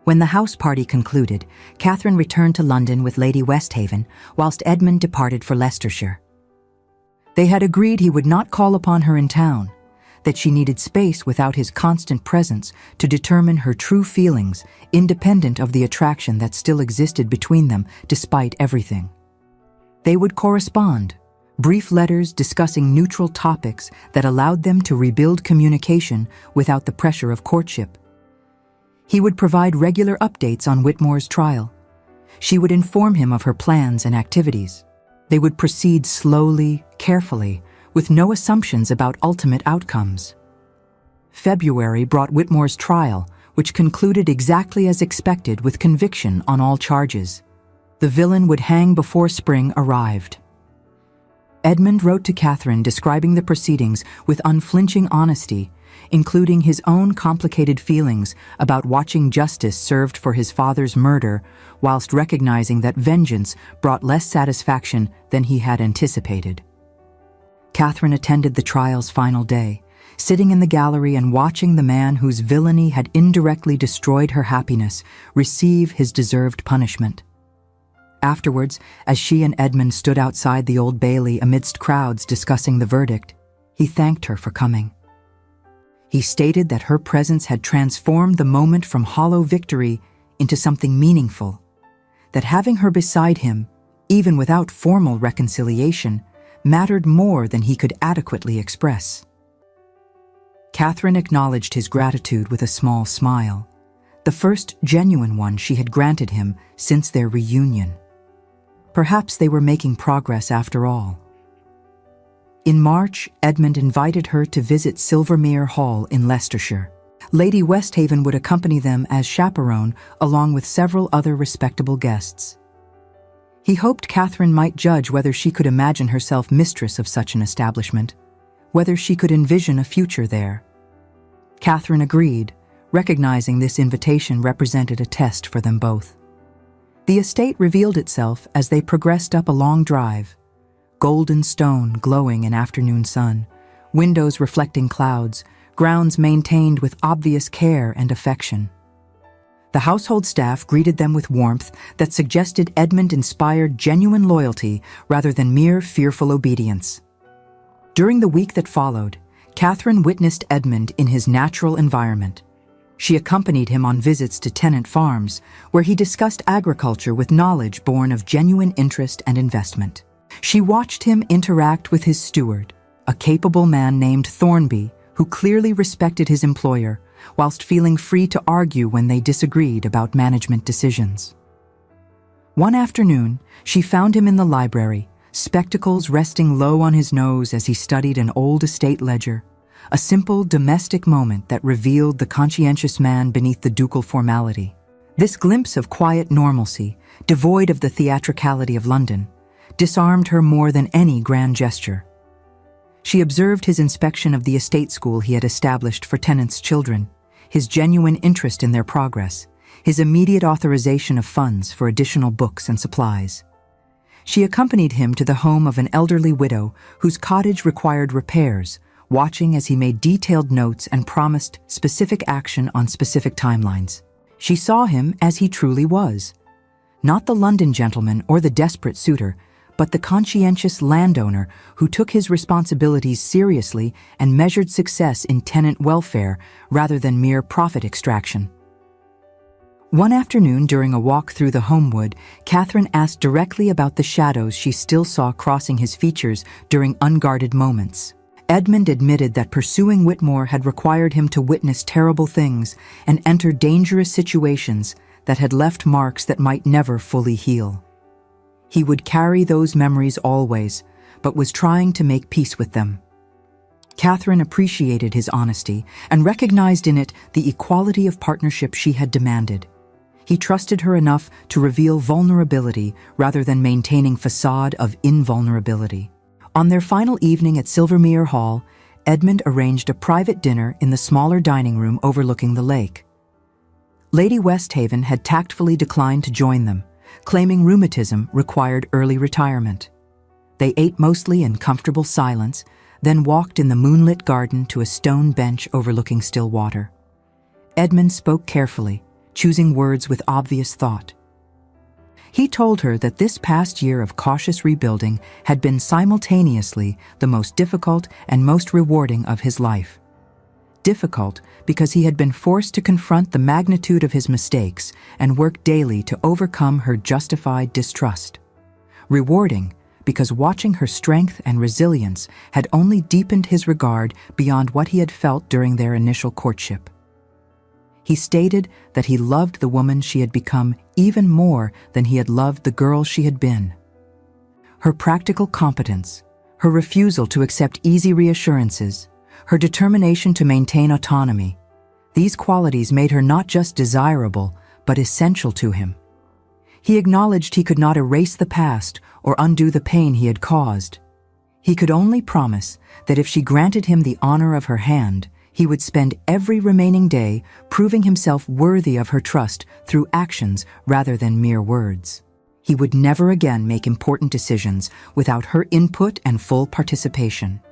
When the house party concluded, Catherine returned to London with Lady Westhaven, whilst Edmund departed for Leicestershire. They had agreed he would not call upon her in town, that she needed space without his constant presence to determine her true feelings, independent of the attraction that still existed between them despite everything. They would correspond, brief letters discussing neutral topics that allowed them to rebuild communication without the pressure of courtship. He would provide regular updates on Whitmore's trial. She would inform him of her plans and activities. They would proceed slowly, carefully, with no assumptions about ultimate outcomes. February brought Whitmore's trial, which concluded exactly as expected with conviction on all charges. The villain would hang before spring arrived. Edmund wrote to Catherine describing the proceedings with unflinching honesty, including his own complicated feelings about watching justice served for his father's murder, whilst recognizing that vengeance brought less satisfaction than he had anticipated. Catherine attended the trial's final day, sitting in the gallery and watching the man whose villainy had indirectly destroyed her happiness receive his deserved punishment. Afterwards, as she and Edmund stood outside the Old Bailey amidst crowds discussing the verdict, he thanked her for coming. He stated that her presence had transformed the moment from hollow victory into something meaningful, that having her beside him, even without formal reconciliation, mattered more than he could adequately express. Catherine acknowledged his gratitude with a small smile, the first genuine one she had granted him since their reunion. Perhaps they were making progress after all. In March, Edmund invited her to visit Silvermere Hall in Leicestershire. Lady Westhaven would accompany them as chaperone along with several other respectable guests. He hoped Catherine might judge whether she could imagine herself mistress of such an establishment, whether she could envision a future there. Catherine agreed, recognizing this invitation represented a test for them both. The estate revealed itself as they progressed up a long drive, golden stone glowing in afternoon sun, windows reflecting clouds, grounds maintained with obvious care and affection. The household staff greeted them with warmth that suggested Edmund inspired genuine loyalty rather than mere fearful obedience. During the week that followed, Catherine witnessed Edmund in his natural environment. She accompanied him on visits to tenant farms, where he discussed agriculture with knowledge born of genuine interest and investment. She watched him interact with his steward, a capable man named Thornby, who clearly respected his employer, whilst feeling free to argue when they disagreed about management decisions. One afternoon, she found him in the library, spectacles resting low on his nose as he studied an old estate ledger, a simple domestic moment that revealed the conscientious man beneath the ducal formality. This glimpse of quiet normalcy, devoid of the theatricality of London, disarmed her more than any grand gesture. She observed his inspection of the estate school he had established for tenants' children, his genuine interest in their progress, his immediate authorization of funds for additional books and supplies. She accompanied him to the home of an elderly widow whose cottage required repairs, watching as he made detailed notes and promised specific action on specific timelines. She saw him as he truly was. Not the London gentleman or the desperate suitor, but the conscientious landowner who took his responsibilities seriously and measured success in tenant welfare rather than mere profit extraction. One afternoon during a walk through the Homewood, Catherine asked directly about the shadows she still saw crossing his features during unguarded moments. Edmund admitted that pursuing Whitmore had required him to witness terrible things and enter dangerous situations that had left marks that might never fully heal. He would carry those memories always, but was trying to make peace with them. Catherine appreciated his honesty and recognized in it the equality of partnership she had demanded. He trusted her enough to reveal vulnerability rather than maintaining facade of invulnerability. On their final evening at Silvermere Hall, Edmund arranged a private dinner in the smaller dining room overlooking the lake. Lady Westhaven had tactfully declined to join them, claiming rheumatism required early retirement. They ate mostly in comfortable silence, then walked in the moonlit garden to a stone bench overlooking still water. Edmund spoke carefully, choosing words with obvious thought. He told her that this past year of cautious rebuilding had been simultaneously the most difficult and most rewarding of his life. Difficult because he had been forced to confront the magnitude of his mistakes and work daily to overcome her justified distrust. Rewarding because watching her strength and resilience had only deepened his regard beyond what he had felt during their initial courtship. He stated that he loved the woman she had become even more than he had loved the girl she had been. Her practical competence, her refusal to accept easy reassurances, her determination to maintain autonomy, these qualities made her not just desirable, but essential to him. He acknowledged he could not erase the past or undo the pain he had caused. He could only promise that if she granted him the honor of her hand, he would spend every remaining day proving himself worthy of her trust through actions rather than mere words. He would never again make important decisions without her input and full participation.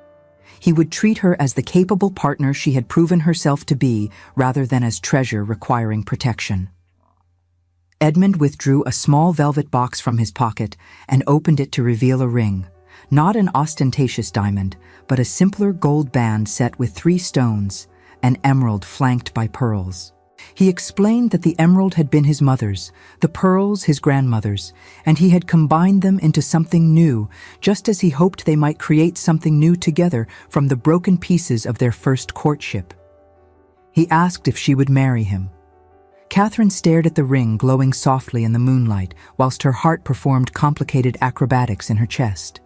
He would treat her as the capable partner she had proven herself to be rather than as treasure requiring protection. Edmund withdrew a small velvet box from his pocket and opened it to reveal a ring. Not an ostentatious diamond, but a simpler gold band set with 3 stones, an emerald flanked by pearls. He explained that the emerald had been his mother's, the pearls his grandmother's, and he had combined them into something new, just as he hoped they might create something new together from the broken pieces of their first courtship. He asked if she would marry him. Catherine stared at the ring glowing softly in the moonlight, whilst her heart performed complicated acrobatics in her chest.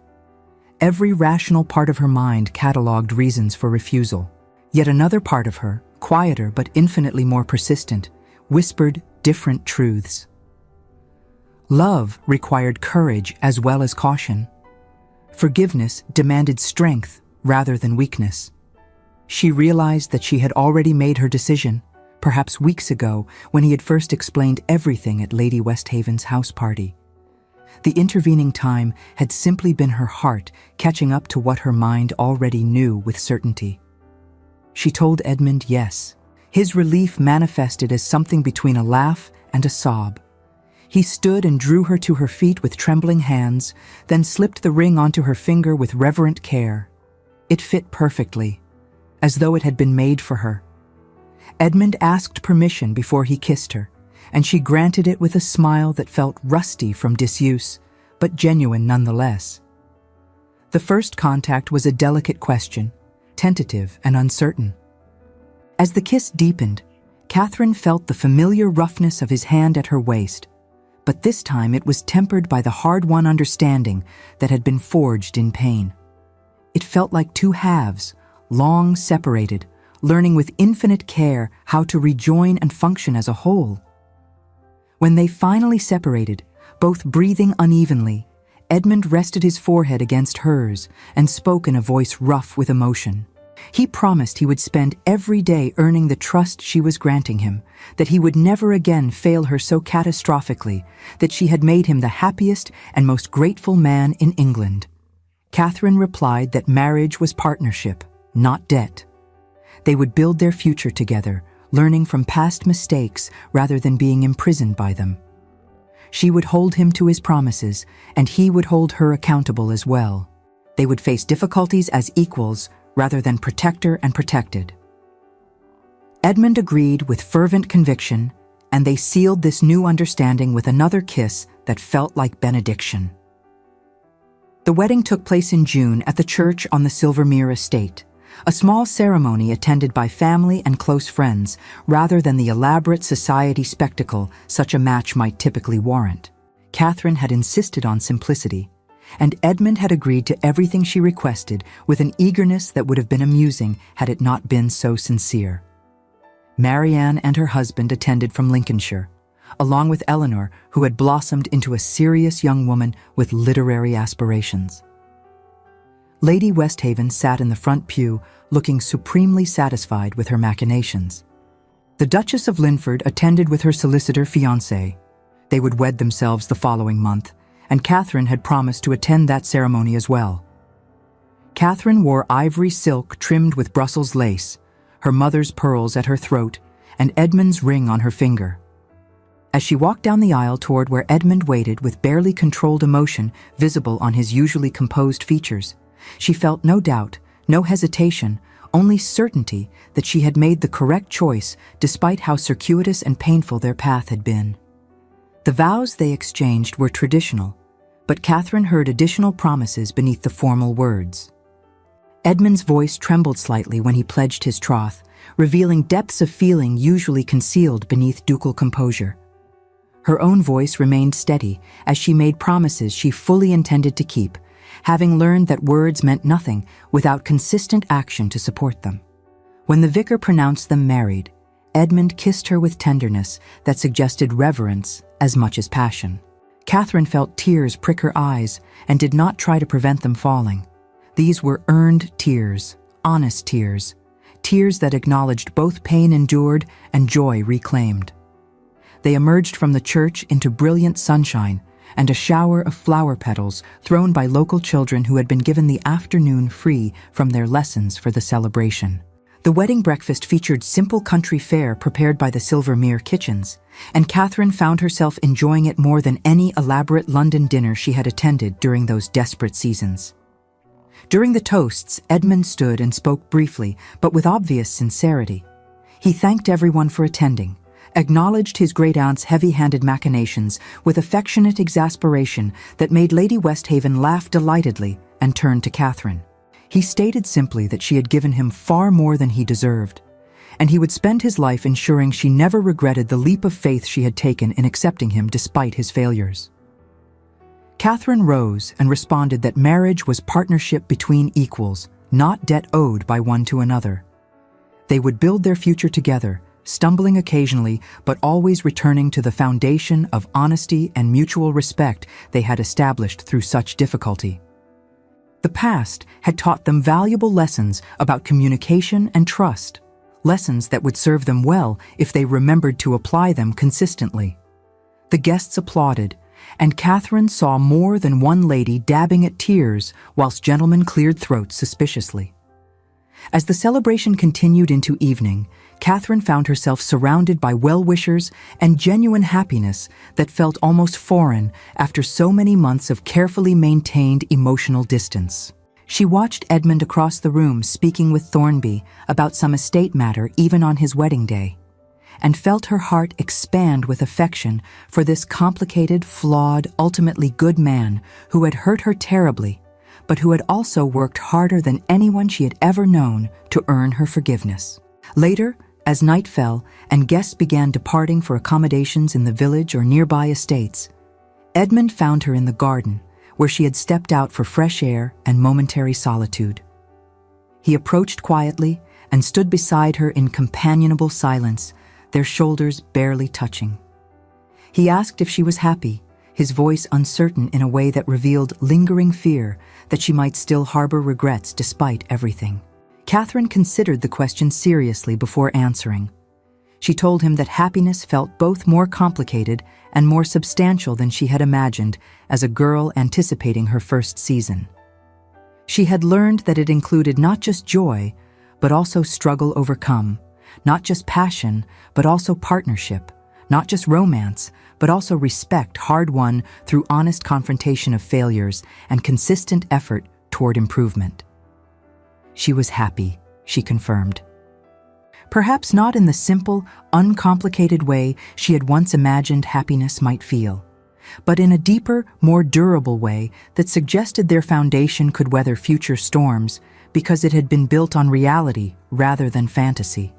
Every rational part of her mind catalogued reasons for refusal. Yet another part of her, quieter but infinitely more persistent, whispered different truths. Love required courage as well as caution. Forgiveness demanded strength rather than weakness. She realized that she had already made her decision, perhaps weeks ago when he had first explained everything at Lady Westhaven's house party. The intervening time had simply been her heart catching up to what her mind already knew with certainty. She told Edmund yes. His relief manifested as something between a laugh and a sob. He stood and drew her to her feet with trembling hands, then slipped the ring onto her finger with reverent care. It fit perfectly, as though it had been made for her. Edmund asked permission before he kissed her, and she granted it with a smile that felt rusty from disuse, but genuine nonetheless. The first contact was a delicate question, tentative and uncertain. As the kiss deepened, Catherine felt the familiar roughness of his hand at her waist, but this time it was tempered by the hard-won understanding that had been forged in pain. It felt like 2 halves, long separated, learning with infinite care how to rejoin and function as a whole. When they finally separated, both breathing unevenly, Edmund rested his forehead against hers and spoke in a voice rough with emotion. He promised he would spend every day earning the trust she was granting him, that he would never again fail her so catastrophically, that she had made him the happiest and most grateful man in England. Catherine replied that marriage was partnership, not debt. They would build their future together, learning from past mistakes rather than being imprisoned by them. She would hold him to his promises, and he would hold her accountable as well. They would face difficulties as equals rather than protector and protected. Edmund agreed with fervent conviction, and they sealed this new understanding with another kiss that felt like benediction. The wedding took place in June at the church on the Silvermere estate, a small ceremony attended by family and close friends, rather than the elaborate society spectacle such a match might typically warrant. Catherine had insisted on simplicity, and Edmund had agreed to everything she requested with an eagerness that would have been amusing had it not been so sincere. Marianne and her husband attended from Lincolnshire, along with Eleanor, who had blossomed into a serious young woman with literary aspirations. Lady Westhaven sat in the front pew, looking supremely satisfied with her machinations. The Duchess of Linford attended with her solicitor fiancé. They would wed themselves the following month, and Catherine had promised to attend that ceremony as well. Catherine wore ivory silk trimmed with Brussels lace, her mother's pearls at her throat, and Edmund's ring on her finger. As she walked down the aisle toward where Edmund waited with barely controlled emotion visible on his usually composed features, she felt no doubt, no hesitation, only certainty that she had made the correct choice despite how circuitous and painful their path had been. The vows they exchanged were traditional, but Catherine heard additional promises beneath the formal words. Edmund's voice trembled slightly when he pledged his troth, revealing depths of feeling usually concealed beneath ducal composure. Her own voice remained steady as she made promises she fully intended to keep, having learned that words meant nothing without consistent action to support them. When the vicar pronounced them married, Edmund kissed her with tenderness that suggested reverence as much as passion. Catherine felt tears prick her eyes and did not try to prevent them falling. These were earned tears, honest tears, tears that acknowledged both pain endured and joy reclaimed. They emerged from the church into brilliant sunshine and a shower of flower petals thrown by local children who had been given the afternoon free from their lessons for the celebration. The wedding breakfast featured simple country fare prepared by the Silvermere kitchens, and Catherine found herself enjoying it more than any elaborate London dinner she had attended during those desperate seasons. During the toasts, Edmund stood and spoke briefly, but with obvious sincerity. He thanked everyone for attending, acknowledged his great-aunt's heavy-handed machinations with affectionate exasperation that made Lady Westhaven laugh delightedly, and turned to Catherine. He stated simply that she had given him far more than he deserved, and he would spend his life ensuring she never regretted the leap of faith she had taken in accepting him despite his failures. Catherine rose and responded that marriage was partnership between equals, not debt owed by one to another. They would build their future together, stumbling occasionally, but always returning to the foundation of honesty and mutual respect they had established through such difficulty. The past had taught them valuable lessons about communication and trust, lessons that would serve them well if they remembered to apply them consistently. The guests applauded, and Catherine saw more than one lady dabbing at tears whilst gentlemen cleared throats suspiciously. As the celebration continued into evening, Catherine found herself surrounded by well-wishers and genuine happiness that felt almost foreign after so many months of carefully maintained emotional distance. She watched Edmund across the room speaking with Thornby about some estate matter even on his wedding day, and felt her heart expand with affection for this complicated, flawed, ultimately good man who had hurt her terribly, but who had also worked harder than anyone she had ever known to earn her forgiveness. Later, as night fell and guests began departing for accommodations in the village or nearby estates, Edmund found her in the garden, where she had stepped out for fresh air and momentary solitude. He approached quietly and stood beside her in companionable silence, their shoulders barely touching. He asked if she was happy, his voice uncertain in a way that revealed lingering fear that she might still harbor regrets despite everything. Catherine considered the question seriously before answering. She told him that happiness felt both more complicated and more substantial than she had imagined as a girl anticipating her first season. She had learned that it included not just joy, but also struggle overcome, not just passion, but also partnership, not just romance, but also respect hard-won through honest confrontation of failures and consistent effort toward improvement. She was happy, she confirmed. Perhaps not in the simple, uncomplicated way she had once imagined happiness might feel, but in a deeper, more durable way that suggested their foundation could weather future storms because it had been built on reality rather than fantasy.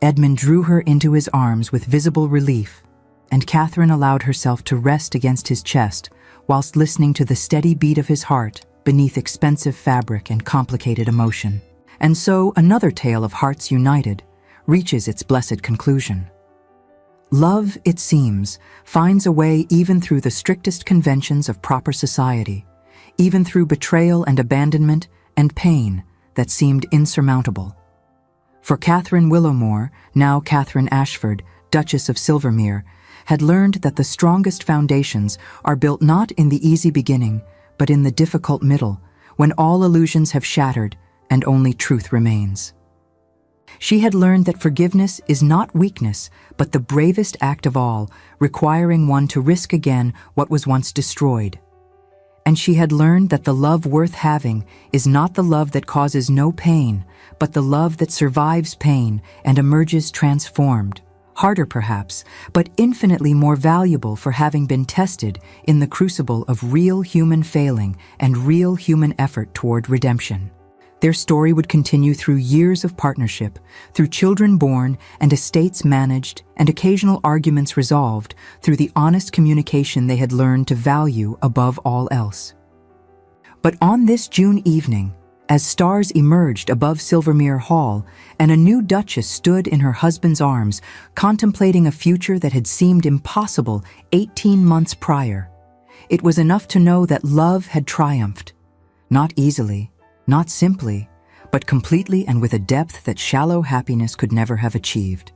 Edmund drew her into his arms with visible relief, and Catherine allowed herself to rest against his chest whilst listening to the steady beat of his heart beneath expensive fabric and complicated emotion. And so another tale of hearts united reaches its blessed conclusion. Love, it seems, finds a way even through the strictest conventions of proper society, even through betrayal and abandonment and pain that seemed insurmountable. For Catherine Willowmore, now Catherine Ashford, Duchess of Silvermere, had learned that the strongest foundations are built not in the easy beginning, but in the difficult middle, when all illusions have shattered and only truth remains. She had learned that forgiveness is not weakness, but the bravest act of all, requiring one to risk again what was once destroyed. And she had learned that the love worth having is not the love that causes no pain, but the love that survives pain and emerges transformed. Harder perhaps, but infinitely more valuable for having been tested in the crucible of real human failing and real human effort toward redemption. Their story would continue through years of partnership, through children born and estates managed and occasional arguments resolved through the honest communication they had learned to value above all else. But on this June evening, as stars emerged above Silvermere Hall and a new duchess stood in her husband's arms, contemplating a future that had seemed impossible 18 months prior, it was enough to know that love had triumphed, not easily, not simply, but completely and with a depth that shallow happiness could never have achieved.